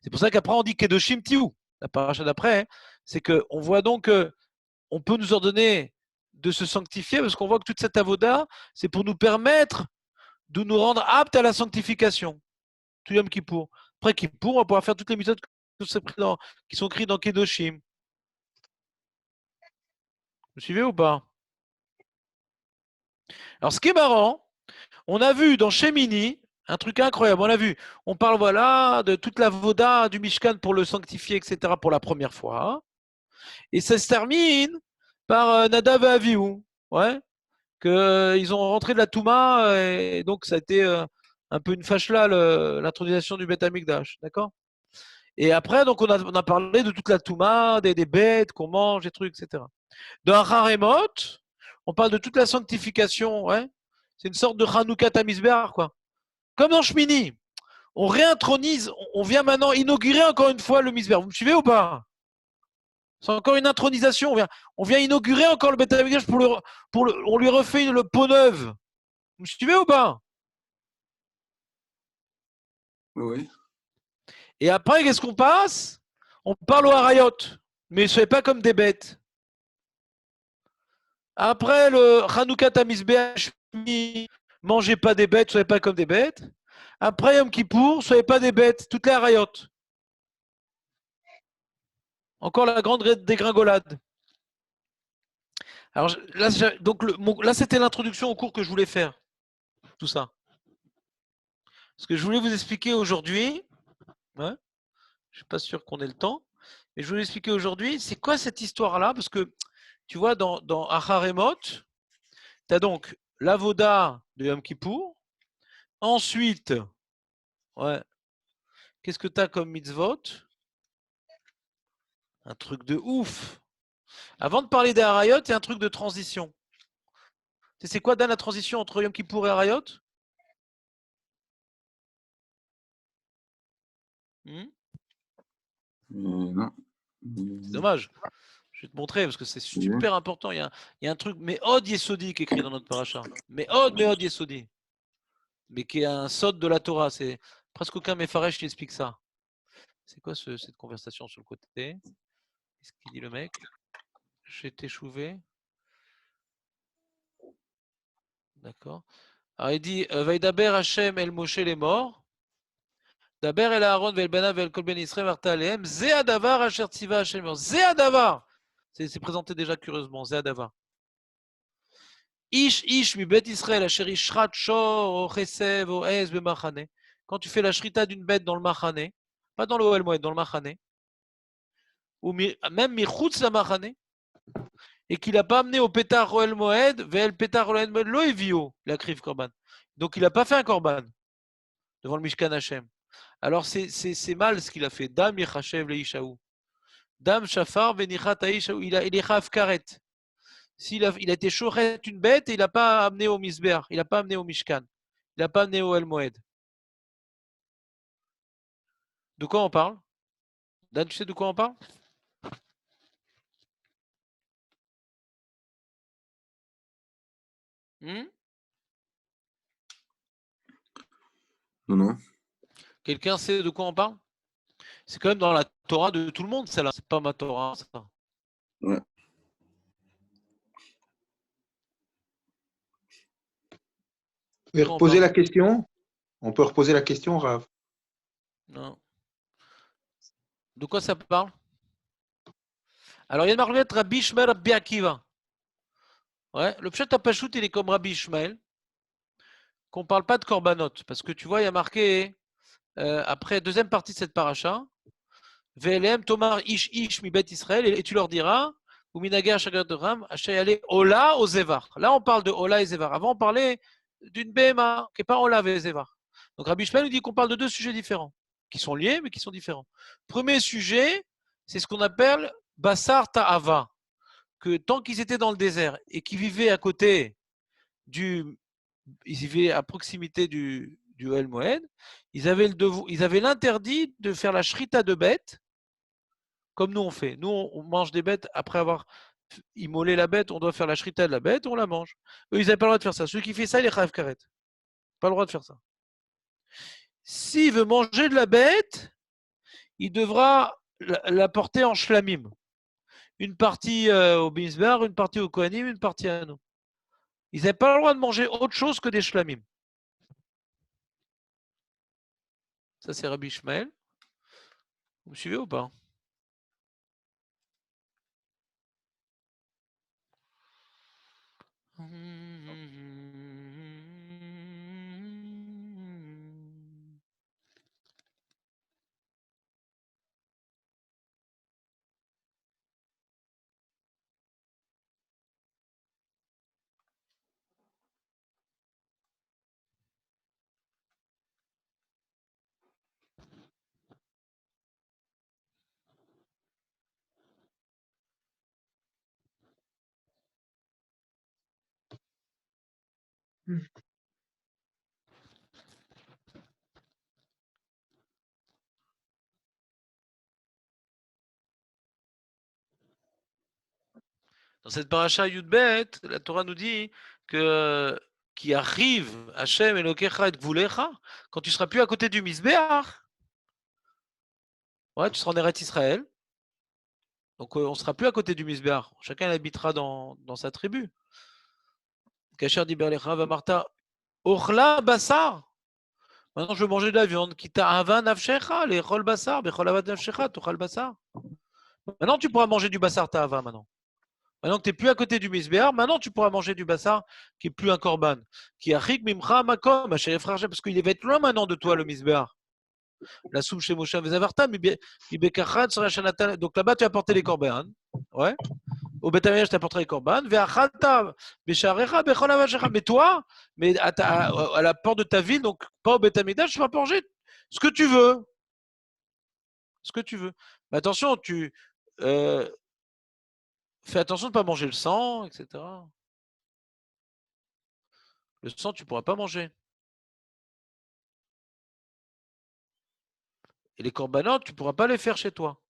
C'est pour ça qu'après, on dit Kedoshim Tiou. La paracha d'après, c'est qu'on voit donc qu'on peut nous ordonner de se sanctifier parce qu'on voit que toute cette avoda, c'est pour nous permettre de nous rendre aptes à la sanctification. Tout Yom Kippour. Après Kippour, on va pouvoir faire toutes les méthodes qui sont écrites dans Kedoshim. Vous suivez ou pas? Alors, ce qui est marrant, on a vu dans Shemini un truc incroyable. On a vu, on parle voilà de toute la voda du Mishkan pour le sanctifier, etc. pour la première fois. Et ça se termine par Nadav et Avihu. Ouais, qu'ils ont rentré de la Touma et donc ça a été un peu une fâche-là, l'intronisation du Beth Amikdash. D'accord? Et après, donc on a parlé de toute la Touma, des bêtes qu'on mange, des trucs, etc. Dans Haremot, on parle de toute la sanctification. Ouais. C'est une sorte de Hanouka Tamizbear, quoi. Comme dans Shmini, on réintronise, on vient maintenant inaugurer encore une fois le Misber. Vous me suivez ou pas? C'est encore une intronisation. On vient inaugurer encore le Beth Amikdash on lui refait le peau neuve. Vous me suivez ou pas? Oui. Et après, qu'est-ce qu'on passe? On parle au Harayot. Mais ne soyez pas comme des bêtes. Après le Hanouka Tamizbeah, mangez pas des bêtes, soyez pas comme des bêtes. Après Yom Kippour, soyez pas des bêtes, toutes les Harayot. Encore la grande dégringolade. Alors là, là c'était l'introduction au cours que je voulais faire. Tout ça. Ce que je voulais vous expliquer aujourd'hui, ouais, je ne suis pas sûr qu'on ait le temps, mais je voulais vous expliquer aujourd'hui, c'est quoi cette histoire-là? Parce que tu vois, dans Acharemot, tu as donc l'avoda de Yom Kippour. Ensuite, ouais, qu'est-ce que tu as comme mitzvot? Un truc de ouf. Avant de parler des Harayot, il y a un truc de transition. C'est quoi, Dan, la transition entre Yom Kippour et Harayot? Non. C'est dommage. Je vais te montrer parce que c'est super important. Il y a un truc, mais Od Yesodi qui est écrit dans notre paracha. Mais Od Yesodi. Mais qui est un sod de la Torah. C'est presque aucun Mefaresh qui explique ça. C'est quoi cette conversation sur le côté? Qu'est-ce qu'il dit le mec? J'ai été chouvé. D'accord. Alors il dit Vaidaber Hashem el Moshe les morts. Daber el Aaron vel Banav vel Kol Ben Israël Marta Alehem. Ze Adavar Asher Tziva Hashem. Ze Adavar. C'est présenté déjà curieusement. Ze Adavar. Ish Ish mi Bet Israël Asher Ishrat Shor o Chesev o Ez b'Machane. Quand tu fais la shrita d'une bête dans le Machane, pas dans le Ohel Moed, dans le Machane, ou même Michutz la Machane, et qu'il n'a pas amené au Pétar Ohel Moed, vel Pétar Ohel Moed lo evio, la kriv korban. Donc il n'a pas fait un korban devant le Mishkan Hashem. Alors c'est mal ce qu'il a fait. Dam Yechashev le Ishaou. Dam Shafar venichat Ishaou. Il est chav karet. Il a été chouret une bête et il n'a pas amené au Misber, il n'a pas amené au Mishkan, il n'a pas amené au El Moed. De quoi on parle? Dan, tu sais de quoi on parle? Non. Quelqu'un sait de quoi on parle? C'est quand même dans la Torah de tout le monde, celle-là. C'est pas ma Torah, ça. Ouais. Vous pouvez reposer la question? On peut reposer la question, Rav? Non. De quoi ça parle? Alors, il y a une marquette Rabbi Shmer Rabbi Akiva. Ouais, le Pshat Hapachout, il est comme Rabbi Ishmael, qu'on ne parle pas de korbanot. Parce que tu vois, il y a marqué, après, deuxième partie de cette paracha, VLM, Tomar Ish Ish mi Bet Israël, et tu leur diras, ou Minager Shagat de Ram, Hachayale Ola au Zevar. Là, on parle de Ola et Zevar. Avant, on parlait d'une Bema, qui n'est pas Ola et Zevar. Donc Rabbi Ishmael nous dit qu'on parle de deux sujets différents, qui sont liés, mais qui sont différents. Premier sujet, c'est ce qu'on appelle Bassar Ta'ava, que tant qu'ils étaient dans le désert et qu'ils vivaient à côté ils vivaient à proximité du Ohel Moed, ils avaient l'interdit de faire la shrita de bêtes, comme nous on fait. Nous, on mange des bêtes après avoir immolé la bête, on doit faire la shrita de la bête, on la mange. Eux, ils n'avaient pas le droit de faire ça. Celui qui fait ça, il est chayav karet. Pas le droit de faire ça. S'il veut manger de la bête, il devra la porter en shlamim. Une partie au Bizbar, une partie au Kohanim, une partie à nous. Ils n'avaient pas le droit de manger autre chose que des shlamim. Ça, c'est Rabbi Ishmael. Vous me suivez ou pas? Dans cette paracha Yudbet, la Torah nous dit que qui arrive Hachem Elokecha et Gvulecha, quand tu seras plus à côté du Misbéach, ouais, tu seras en Eretz Israël. Donc on sera plus à côté du Misbéach. Chacun habitera dans sa tribu. Kacher Diberlecha Vamarta Ochla Bassar. Maintenant je veux manger de la viande. Kita Ava Nafshecha, les Chol Bassar, Bechol Avat Nafshecha, Tochal Bassar. Maintenant tu pourras manger du Bassar Ta'ava maintenant. Maintenant que tu n'es plus à côté du Misbéar, maintenant tu pourras manger du bassar qui n'est plus un korban. Qui a rik mimcha makom, parce qu'il va être loin maintenant de toi le Misbéar. La soum chez Moshe Vezavarta, donc là-bas tu as apporté les korban. Ouais. Au Betamigdash tu apporteras les korban. Mais toi, mais à la porte de ta ville, donc pas au Betamigdash, tu vas manger ce que tu veux. Ce que tu veux. Mais attention, fais attention de ne pas manger le sang, etc. Le sang, tu ne pourras pas manger. Et les corbanotes, tu ne pourras pas les faire chez toi.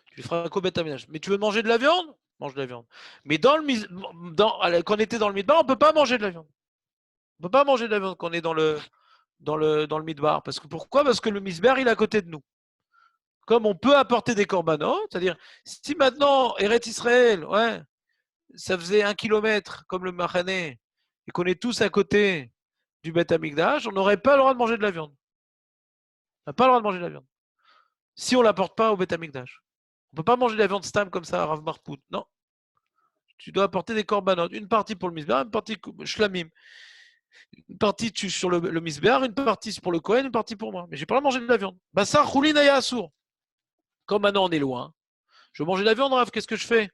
Tu les feras qu'au Beth Amikdash. Mais tu veux manger de la viande? Mange de la viande. Mais quand on était dans le midbar, on ne peut pas manger de la viande. On ne peut pas manger de la viande quand on est dans le midbar. Pourquoi? Parce que le misbar, il est à côté de nous. Comme on peut apporter des corbanotes, c'est-à-dire, si maintenant, Eretz Israël, ouais, ça faisait 1 kilomètre, comme le Mahané, et qu'on est tous à côté du Beth Amikdash, on n'aurait pas le droit de manger de la viande. On n'a pas le droit de manger de la viande. Si on ne l'apporte pas au Beth Amikdash. On ne peut pas manger de la viande stam comme ça à Rav Marpout. Non. Tu dois apporter des korbanot. Une partie pour le misbéar, une partie shlamim. Une partie sur le misbéar, une partie pour le Kohen, une partie pour moi. Mais j'ai pas le droit de manger de la viande. Bassar choulin aya assour. Comme maintenant on est loin. Je veux manger de la viande, Rav, qu'est-ce que je fais?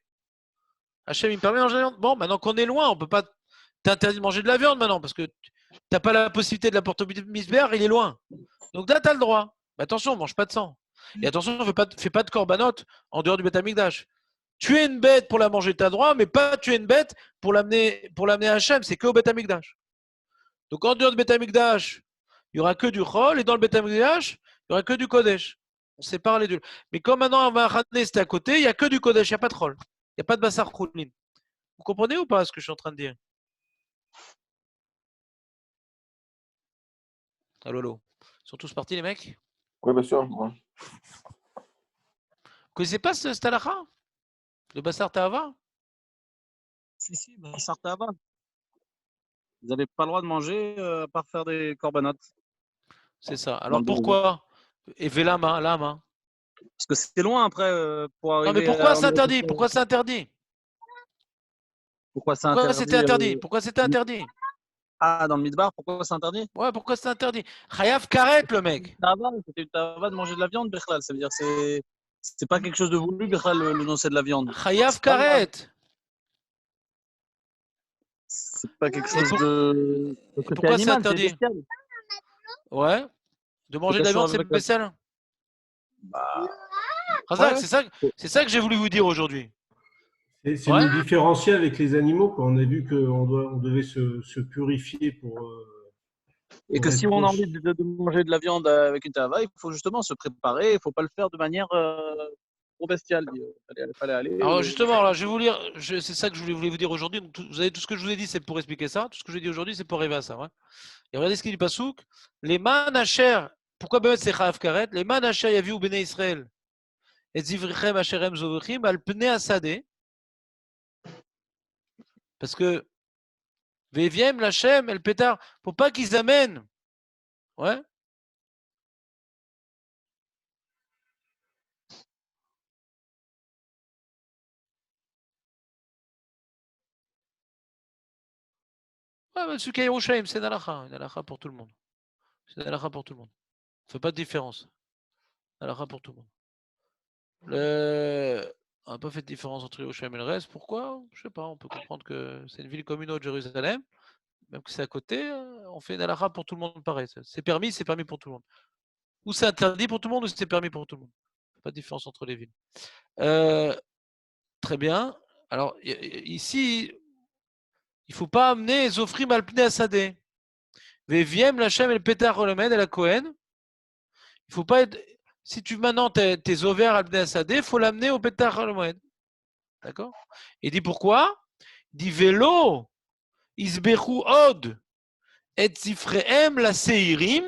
Hachem, il me permet de manger de la viande. Bon, maintenant qu'on est loin, on ne peut pas t'interdire de manger de la viande maintenant parce que tu n'as pas la possibilité de l'apporter au misbéar, il est loin. Donc là, tu as le droit. Mais attention, on ne mange pas de sang. Et attention, fais pas de corbanote en dehors du Beth Amikdash. Tuer une bête pour la manger, tu as droit, mais pas tuer une bête pour l'amener à Hachem, c'est que au Beth Amikdash. Donc en dehors du Beth Amikdash, il n'y aura que du Chol, et dans le Beth Amikdash, il n'y aura que du Kodesh. On sépare les deux. Mais comme maintenant, on va ramener, c'était à côté, il n'y a que du Kodesh, il n'y a pas de Chol. Il n'y a pas de Bassar Choulin. Vous comprenez ou pas ce que je suis en train de dire? Allô, allô. Ils sont tous partis, les mecs? Oui, bien sûr. Ouais. Vous connaissez pas ce halakha? Le Bassar Ta'ava? Si, Bassar Ta'ava. Vous n'avez pas le droit de manger à part faire des corbanotes. C'est ça. Alors pourquoi? Et Velama, Lama. Parce que c'est loin après pour arriver. Non, mais pourquoi c'est interdit? Pourquoi c'est interdit? Pourquoi c'est Pourquoi interdit c'était interdit? Pourquoi c'était interdit? Ah, dans le midbar, pourquoi c'est interdit? Ouais, pourquoi c'était interdit? Chayav karet, le mec. C'était une tava de manger de la viande, Bichlal. Ça veut dire que c'est pas quelque chose de voulu, Bichlal, le non, c'est de la viande. Chayav C'est pas grave. karet. C'est pas quelque Et chose de côté pourquoi c'est animal, c'est interdit? bestial. Ouais. De manger de la viande, c'est bestial. Bah, Razak, ouais. c'est ça que j'ai voulu vous dire aujourd'hui. C'est Ouais. nous différencier avec les animaux, quoi. On a vu on devait se purifier pour. Et que si on a envie de manger de la viande avec une tava, il faut justement se préparer. Il ne faut pas le faire de manière trop bestiale. Il fallait aller. Alors justement, là, je vais vous lire, c'est ça que je voulais vous dire aujourd'hui. Vous avez tout ce que je vous ai dit, c'est pour expliquer ça. Tout ce que je vous ai dit aujourd'hui, c'est pour arriver à ça. Ouais. Et regardez ce qu'il dit Passouk. Les manacher, pourquoi ben c'est Chayav karet? Les manacher yaviu bnei Israël. Et zivrichem asherem zovrichem al pnei asadeh. Parce que Veviem, Lachem, El Pétard, pour pas qu'ils amènent. Ouais. Ouais, mais Sukkah Yerushalayim, c'est une halakha pour tout le monde. C'est une halakha pour tout le monde. On ne fait pas de différence. Halakha pour tout le monde. On n'a pas fait de différence entre Yerushalayim et le reste. Pourquoi? Je ne sais pas. On peut comprendre que c'est une ville comme une autre, Jérusalem. Même que c'est à côté, on fait une halakha pour tout le monde pareil. C'est permis pour tout le monde. Ou c'est interdit pour tout le monde, ou c'est permis pour tout le monde. Pas de différence entre les villes. Très bien. Alors, ici, il ne faut pas amener Zofrim al pnei asadeh. Veviem Lachem el Pétard Rolemed et la Cohen. Il faut pas être. Si tu maintenant tes ovaires al pnei asadeh, il faut l'amener au Pétard Rolemed. D'accord? Il dit pourquoi? Il dit Vélo, Isbechu Od, et Zifrehem la Seirim,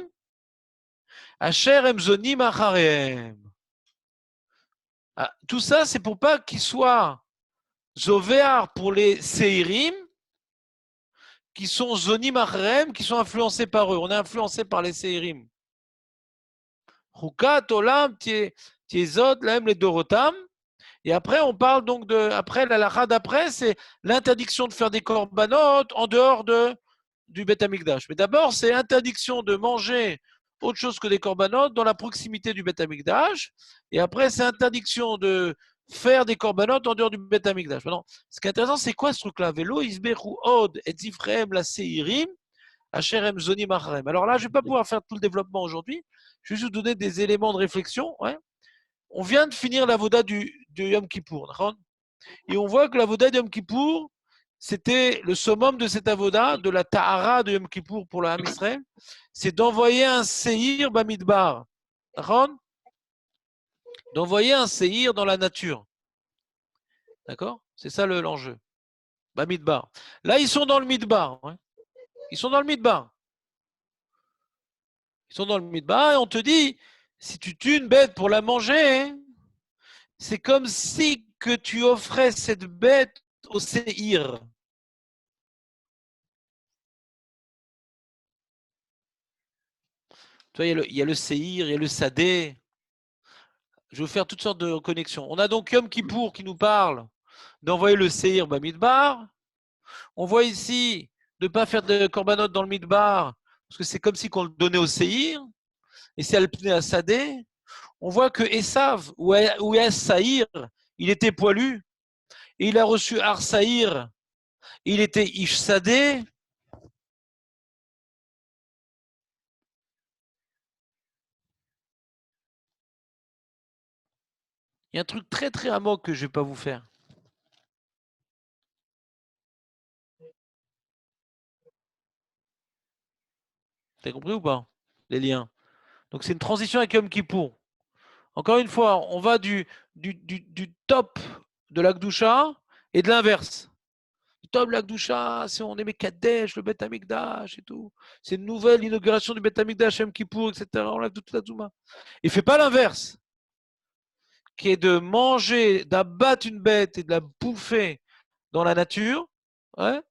Asher Emzonim Acharehem. Tout ça, c'est pour pas qu'il soit Zovéar pour les Seirim, qui sont Zonim Acharehem, qui sont influencés par eux. On est influencé par les Seirim. Chukat Olam Tiezot Lahem les Dorotam. Et après, on parle donc de. Après, la lacha d'après, c'est l'interdiction de faire des korbanot en dehors du Beth Amikdash. Mais d'abord, c'est l'interdiction de manger autre chose que des korbanot dans la proximité du Beth Amikdash. Et après, c'est interdiction de faire des korbanot en dehors du Beth Amikdash. Maintenant, ce qui est intéressant, c'est quoi ce truc-là? Vélo, Isbechu Od, et Zifrehem, la Seirim, Asherem Zonim Acharem. Alors là, je ne vais pas pouvoir faire tout le développement aujourd'hui. Je vais juste vous donner des éléments de réflexion. Ouais. On vient de finir la voda du Yom Kippour. Et on voit que la voda de Yom Kippour, c'était le summum de cette avoda, de la Tahara de Yom Kippour pour le Ham Israël, c'est d'envoyer un Seir Bamidbar. D'envoyer un Seir dans la nature. D'accord? C'est ça l'enjeu. Bamidbar. Là, ils sont dans le Midbar. Ouais. Ils sont dans le Midbar. Ils sont dans le Midbar et on te dit, si tu tues une bête pour la manger, c'est comme si que tu offrais cette bête au Seir. Tu vois, il y a le Seir, il y a le Sadé. Je vais vous faire toutes sortes de connexions. On a donc Yom Kippour qui nous parle d'envoyer le Seir Bamidbar. On voit ici de ne pas faire de korbanot dans le Midbar, parce que c'est comme si qu'on le donnait au Seir. Et c'est Alpné à Sadé. On voit que Esav, ou Saïr, il était poilu. Et il a reçu Ar Saïr, il était Ish Sadé. Il y a un truc très très amok que je ne vais pas vous faire. T'as compris ou pas? Les liens. Donc c'est une transition avec Yom Kippour. Encore une fois, on va du top de l'Akdoucha et de l'inverse. Le top de l'Akdoucha, c'est on aimait Kadesh, le Beth Amikdash et tout. C'est une nouvelle inauguration du Beth Amikdash, Yom Kippour, etc. On lève toute la Zouma. Il ne fait pas l'inverse, qui est de manger, d'abattre une bête et de la bouffer dans la nature. Ouais.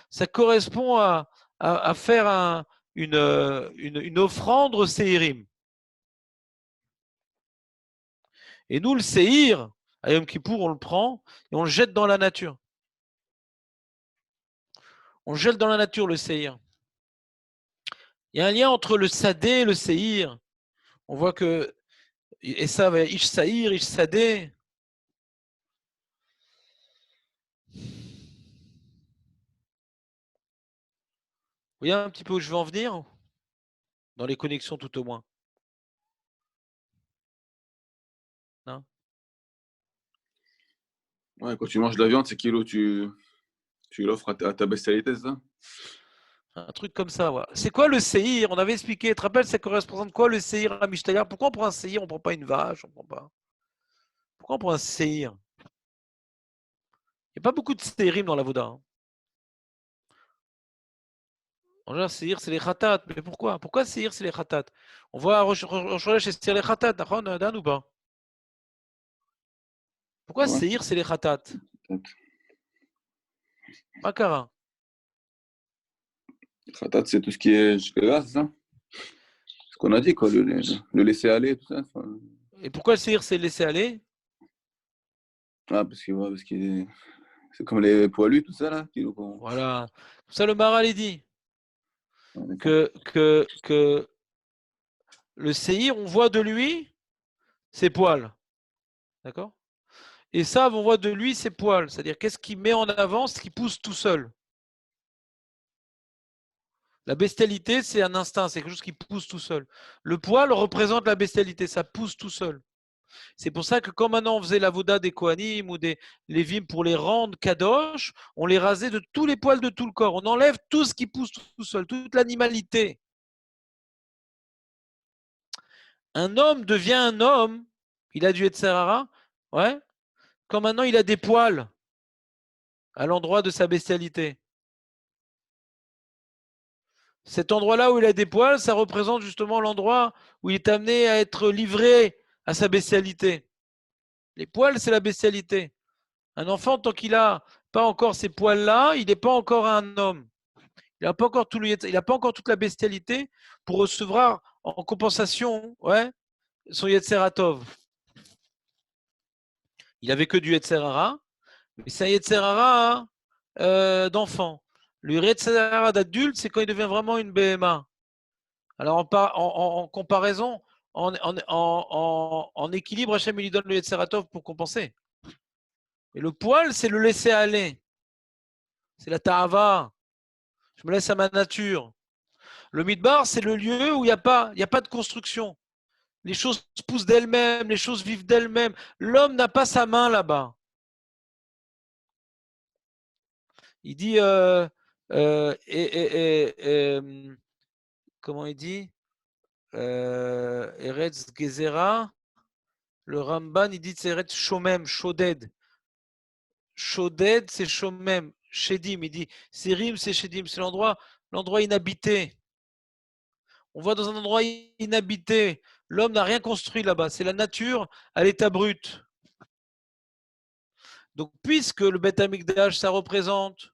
Ça correspond à faire une offrande au Séirim. Et nous, le Séhir, à Yom Kippour, on le prend et on le jette dans la nature. On gèle dans la nature le séhir. Il y a un lien entre le sadé et le séhir. On voit que Esav va ish saïr, ish sadé. Vous voyez un petit peu où je veux en venir? Dans les connexions tout au moins. Non? Ouais, quand tu manges de la viande, c'est kilo, tu l'offres à ta bestialité, c'est ça? Un truc comme ça, voilà. C'est quoi le séhir? On avait expliqué, tu te rappelles, ça correspond à quoi le séhir à Mishtaya? Pourquoi on prend un séhir, on ne prend pas une vache, on prend pas. Pourquoi on prend un séhir? Il n'y a pas beaucoup de séhirim dans la Voda. Hein. En général, séhir, c'est les khatat. Mais pourquoi? Pourquoi séhir, c'est les khatat? On voit Rosh Hashanah, c'est les khatat, Dan ou pas? Pourquoi Ouais. séhir, c'est les khatat? Makara. Khatat, c'est tout ce qui est shkera, c'est ça? Ce qu'on a dit, quoi, le laisser aller, tout ça. Et pourquoi le séhir, c'est laisser aller? Ah, parce que c'est comme les poilus, tout ça, là. Voilà. Pour ça, le Maharal, il dit Ouais, que le séhir, on voit de lui ses poils. D'accord? Et ça, on voit de lui ses poils. C'est-à-dire, qu'est-ce qui met en avant ce qui pousse tout seul? La bestialité, c'est un instinct, c'est quelque chose qui pousse tout seul. Le poil représente la bestialité, ça pousse tout seul. C'est pour ça que quand maintenant on faisait la voda des Kohanim ou des Lévim pour les rendre kadosh, on les rasait de tous les poils de tout le corps. On enlève tout ce qui pousse tout seul, toute l'animalité. Un homme devient un homme, il a du Yetzirara, ouais, quand maintenant il a des poils à l'endroit de sa bestialité. Cet endroit-là où il a des poils, ça représente justement l'endroit où il est amené à être livré à sa bestialité. Les poils, c'est la bestialité. Un enfant, tant qu'il n'a pas encore ces poils-là, il n'est pas encore un homme. Il n'a pas encore pas encore toute la bestialité pour recevoir en compensation, ouais, son Yetzeratov. Il n'avait que du Yetzerara, mais c'est un Yetzerara d'enfant. Le Yetzerara d'adulte, c'est quand il devient vraiment une BMA. Alors en comparaison, en équilibre, Hachem lui donne le Yetzeratov pour compenser. Et le poil, c'est le laisser aller. C'est la ta'ava. Je me laisse à ma nature. Le midbar, c'est le lieu où il n'y a pas de construction. Les choses poussent d'elles-mêmes, les choses vivent d'elles-mêmes. L'homme n'a pas sa main là-bas. Il dit, comment il dit Eretz Gezerah, le Ramban, il dit Eretz Shomem, Shoded. Shoded, c'est Shomem. Shedim, il dit Serim, c'est Shedim, c'est l'endroit inhabité. On va dans un endroit inhabité. L'homme n'a rien construit là-bas. C'est la nature à l'état brut. Donc, puisque le Beth Amikdash, ça représente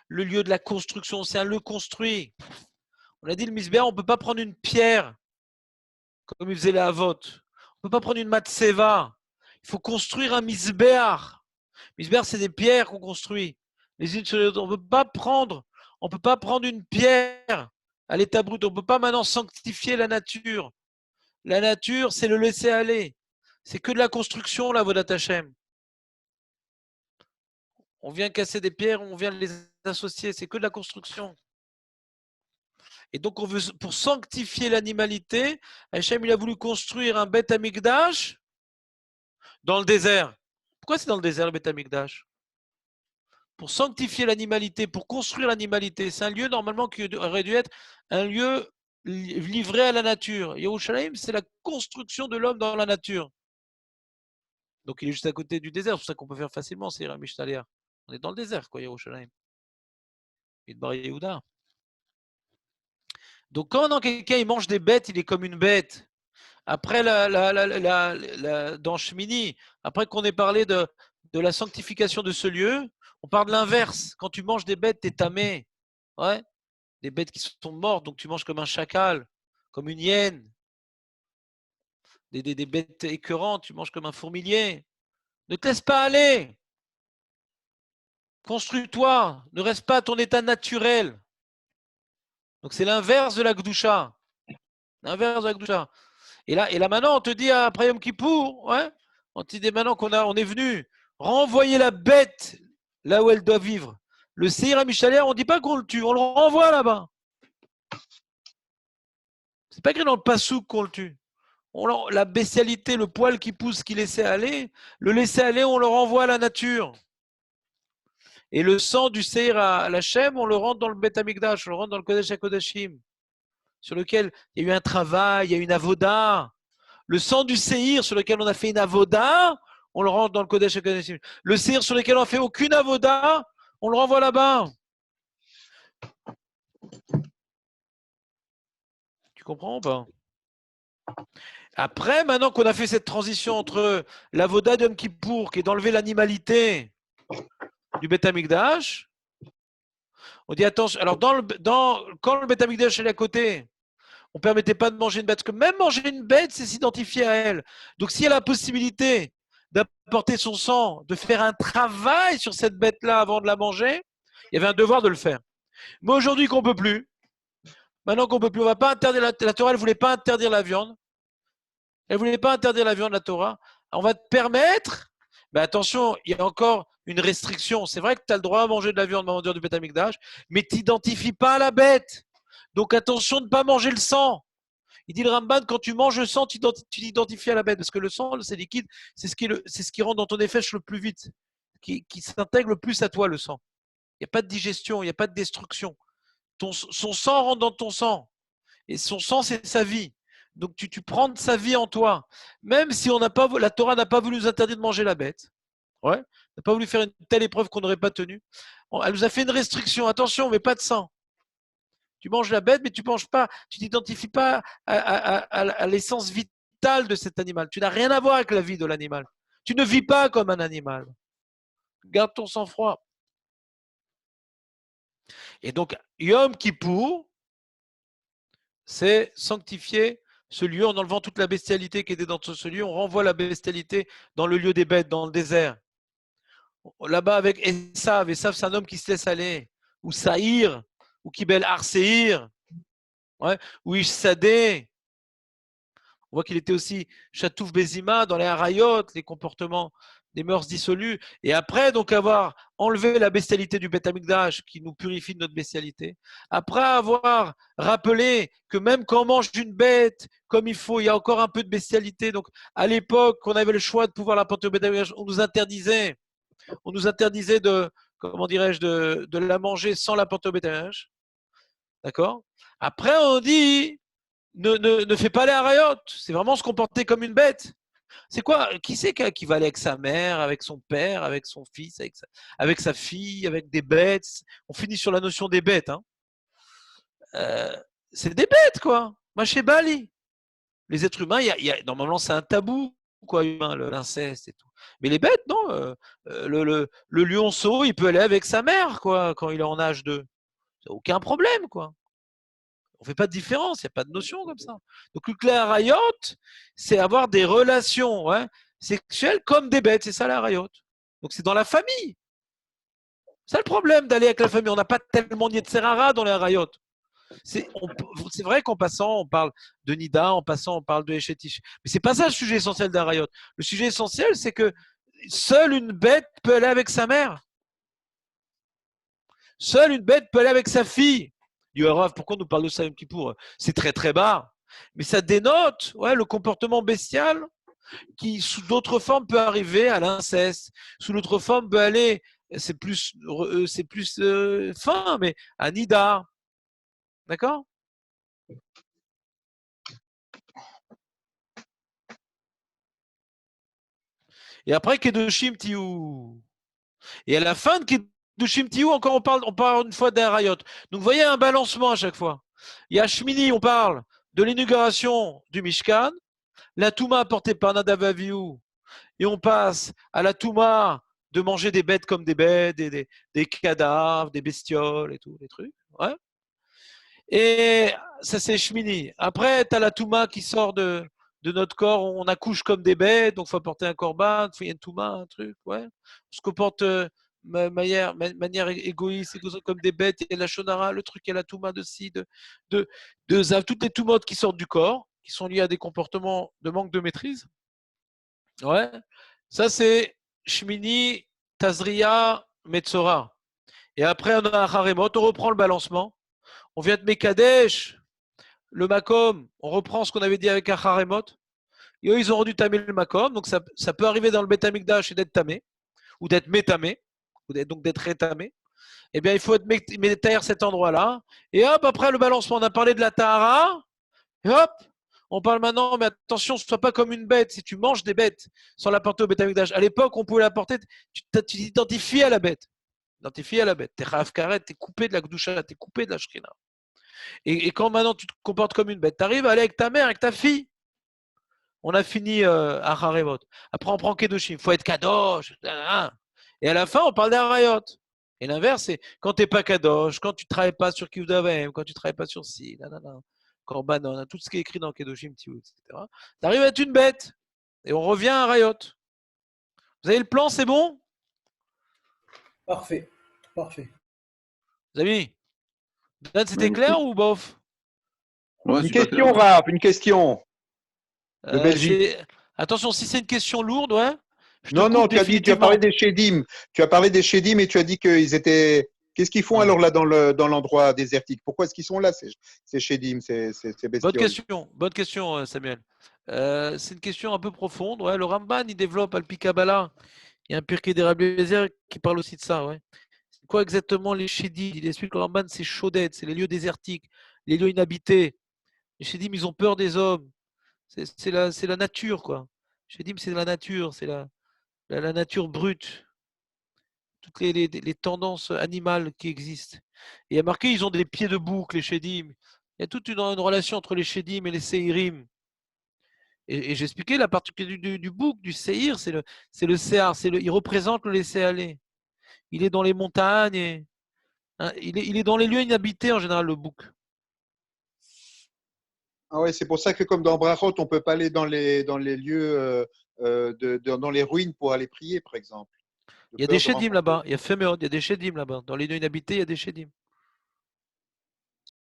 le lieu de la construction, c'est un lieu construit. On a dit le Misbéar, on ne peut pas prendre une pierre comme il faisait les Havot. On ne peut pas prendre une matseva. Il faut construire un Misbéar. Misbéar, c'est des pierres qu'on construit. Les unes sur les autres. On ne peut pas prendre une pierre à l'état brut. On ne peut pas maintenant sanctifier la nature. La nature, c'est le laisser aller. C'est que de la construction, la Vodat Hashem. On vient casser des pierres, on vient les associer. C'est que de la construction. Et donc, on veut, pour sanctifier l'animalité, Hachem, il a voulu construire un Beth Amikdash dans le désert. Pourquoi c'est dans le désert, le Beth Amikdash? Pour sanctifier l'animalité, pour construire l'animalité. C'est un lieu, normalement, qui aurait dû être un lieu livré à la nature. Yerushalayim, c'est la construction de l'homme dans la nature. Donc, il est juste à côté du désert. C'est pour ça qu'on peut faire facilement, c'est Mishtalia. On est dans le désert, quoi, Yerushalayim. Midbar Yehuda. Donc, quand quelqu'un il mange des bêtes, il est comme une bête. Après, dans Shemini, après qu'on ait parlé de la sanctification de ce lieu, on parle de l'inverse. Quand tu manges des bêtes, tu es tamé. Ouais. Des bêtes qui sont mortes, donc tu manges comme un chacal, comme une hyène. Des bêtes écœurantes, tu manges comme un fourmilier. Ne te laisse pas aller. Construis-toi, ne reste pas à ton état naturel. Donc c'est l'inverse de la Gdusha. L'inverse de la Gdusha. Et là maintenant, on te dit après Yom Kippour, ouais, on te dit maintenant on est venu renvoyer la bête là où elle doit vivre. Le Seir HaMishaleh, on ne dit pas qu'on le tue, on le renvoie là-bas. C'est pas écrit dans le Passouk qu'on le tue. La bestialité, le poil qui pousse, qui laissait aller, le laisser aller, on le renvoie à la nature. Et le sang du Seir à l'Hachem, on le rentre dans le Beth Amikdash, on le rentre dans le Kodesh HaKodashim, sur lequel il y a eu un travail, il y a eu une avoda. Le sang du Seir sur lequel on a fait une avoda, on le rentre dans le Kodesh HaKodashim. Le Seir sur lequel on n'a fait aucune avoda, on le renvoie là-bas. Tu comprends ou pas? Après, maintenant qu'on a fait cette transition entre l'avoda de Yom Kippour, qui est d'enlever l'animalité du Beth Amikdash, on dit attention. Alors, quand le Beth Amikdash est à côté, on ne permettait pas de manger une bête. Parce que même manger une bête, c'est s'identifier à elle. Donc, s'il y a la possibilité d'apporter son sang, de faire un travail sur cette bête-là avant de la manger, il y avait un devoir de le faire. Mais aujourd'hui qu'on ne peut plus, maintenant qu'on ne peut plus, on ne va pas interdire la Torah, elle ne voulait pas interdire la viande. Elle ne voulait pas interdire la viande, la Torah. On va te permettre, mais attention, il y a encore une restriction. C'est vrai que tu as le droit à manger de la viande en dehors du Beth Amikdash, mais tu n'identifies pas la bête. Donc attention de ne pas manger le sang. Il dit le Ramban, quand tu manges le sang, tu t'identifies à la bête. Parce que le sang, c'est liquide, c'est ce qui rentre dans ton effèche le plus vite, qui s'intègre le plus à toi, le sang. Il n'y a pas de digestion, il n'y a pas de destruction. Son sang rentre dans ton sang. Et son sang, c'est sa vie. Donc tu prends de sa vie en toi. Même si la Torah n'a pas voulu nous interdire de manger la bête, ouais, n'a pas voulu faire une telle épreuve qu'on n'aurait pas tenue, elle nous a fait une restriction. Attention, mais pas de sang. Tu manges la bête, mais tu manges pas, tu t'identifies pas à l'essence vitale de cet animal. Tu n'as rien à voir avec la vie de l'animal. Tu ne vis pas comme un animal. Garde ton sang-froid. Et donc, Yom Kippour, c'est sanctifier ce lieu en enlevant toute la bestialité qui était dans ce lieu. On renvoie la bestialité dans le lieu des bêtes, dans le désert. Là-bas avec Esav, c'est un homme qui se laisse aller. Ou Saïr, ou Kibel Arseir, ouais, ou Ishsadeh. On voit qu'il était aussi Chatouf Bezima dans les Harayot, les comportements, les mœurs dissolues. Et après, donc, avoir enlevé la bestialité du Beth Amikdash qui nous purifie de notre bestialité, après avoir rappelé que même quand on mange une bête comme il faut, il y a encore un peu de bestialité. Donc, à l'époque, on avait le choix de pouvoir la porter au Beth Amikdash, on nous interdisait de, comment dirais-je, de la manger sans la porter au Beth Amikdash. D'accord? Après, on dit ne fais pas les harayot. C'est vraiment se comporter comme une bête. C'est quoi? Qui c'est qui va aller avec sa mère, avec son père, avec son fils, avec sa fille, avec des bêtes? On finit sur la notion des bêtes. Hein. C'est des bêtes, quoi. Moi, chez Bali. Les êtres humains, normalement, c'est un tabou, quoi, humain, l'inceste et tout. Mais les bêtes, non. Le lionceau, il peut aller avec sa mère, quoi, quand il est en âge de. Aucun problème, quoi. On ne fait pas de différence, il n'y a pas de notion comme ça. Donc, le harayot, c'est avoir des relations sexuelles comme des bêtes. C'est ça, la harayot. Donc, c'est dans la famille. C'est le problème d'aller avec la famille. On n'a pas tellement de Yetzerara dans les harayot. C'est vrai qu'en passant, on parle de Nida, en passant, on parle de Eshetish. Mais ce n'est pas ça le sujet essentiel des harayot. Le sujet essentiel, c'est que seule une bête peut aller avec sa mère. Seule une bête peut aller avec sa fille. Pourquoi on nous parle de ça, Yom Kippour? C'est très très bas. Mais ça dénote le comportement bestial qui, sous d'autres formes, peut arriver à l'inceste. Sous d'autres formes, peut aller, c'est plus fin, mais à Nida. D'accord? Et après, Kedoshim Tiou. Et à la fin de Kedoshim Tiou, encore on parle une fois d'Arayot. Donc vous voyez un balancement à chaque fois. Il y a Shmini, on parle de l'inauguration du Mishkan, la Touma apportée par Nadav Avihu, et on passe à la Touma de manger des bêtes comme des bêtes, des cadavres, des bestioles et tout, les trucs. Ouais. Et ça, c'est Shmini. Après, tu as la Touma qui sort de notre corps, on accouche comme des bêtes, donc il faut apporter un korban, il faut y a une Touma, un truc. Ouais. On se comporte manière égoïste, comme des bêtes. Il y a la shonara, le truc, il y a la touma de ci, de zav, toutes les toumotes qui sortent du corps, qui sont liées à des comportements de manque de maîtrise. Ouais. Ça, c'est Shmini, Tazria, Metzora. Et après, on a un Haremot, on reprend le balancement. On vient de Mekadesh, le Makom, on reprend ce qu'on avait dit avec un Haremot. Et eux, ils ont rendu tamé le Makom, donc ça peut arriver dans le Beth Amikdash et d'être tamé, ou d'être métamé, donc d'être rétamé. Eh bien, il faut être métaire cet endroit-là. Et hop, après le balancement, on a parlé de la Tahara. Et hop, on parle maintenant, mais attention, ce ne soit pas comme une bête. Si tu manges des bêtes sans la porter au Beth Amikdash, à l'époque, on pouvait la porter, tu t'identifies à la bête. Identifié à la bête. T'es Rav Karet, t'es coupé de la Gdusha, t'es coupé de la Shrina. Et quand maintenant tu te comportes comme une bête, t'arrives à aller avec ta mère, avec ta fille. On a fini à Haremot. Après, on prend Kedoshim. Il faut être Kadosh. Et à la fin, on parle d'Arayot. Et l'inverse, c'est quand t'es pas Kadosh, quand tu travailles pas sur Kivdavem, quand tu travailles pas sur Si, Korbanon, tout ce qui est écrit dans Kedoshim, etc. T'arrives à être une bête. Et on revient à Arayot. Vous avez le plan, c'est bon? Parfait. Parfait. Les amis, Dan, c'était clair ou bof? Ouais, Une c'est pas question, clair. Raph, une question de Belgique. Attention, si c'est une question lourde, ouais. Non, non, tu as parlé des Shedim. Tu as parlé des Shedim et tu as dit qu'ils étaient. Qu'est-ce qu'ils font alors là dans l'endroit désertique? Pourquoi est-ce qu'ils sont là, ces Shedim, ces bestioles? Bonne question, Samuel. C'est une question un peu profonde. Ouais, le Ramban, il développe Alpi Kabbalah. Il y a un Pirkei des Rabbi Eliezer qui parle aussi de ça. Ouais. C'est quoi exactement les Shedim? Il explique que le Ramban, c'est Shodet, c'est les lieux désertiques, les lieux inhabités. Les Shedim, ils ont peur des hommes. C'est la nature, quoi. Shedim, c'est la nature, c'est la nature brute. Toutes les tendances animales qui existent. Et il y a marqué, ils ont des pieds de bouc, les Shedim. Il y a toute une relation entre les Shedim et les Seirim. Et j'expliquais la particularité du bouc, du Seir, c'est le Seir, il représente le laisser aller. Il est dans les montagnes, il est dans les lieux inhabités en général, le bouc. Ah ouais, c'est pour ça que comme dans Brachot, on ne peut pas aller dans les lieux, dans les ruines pour aller prier, par exemple. Il y a des Shedim là-bas, il y a Femeod, il y a des Shedim là-bas. Dans les lieux inhabités, il y a des Shedim.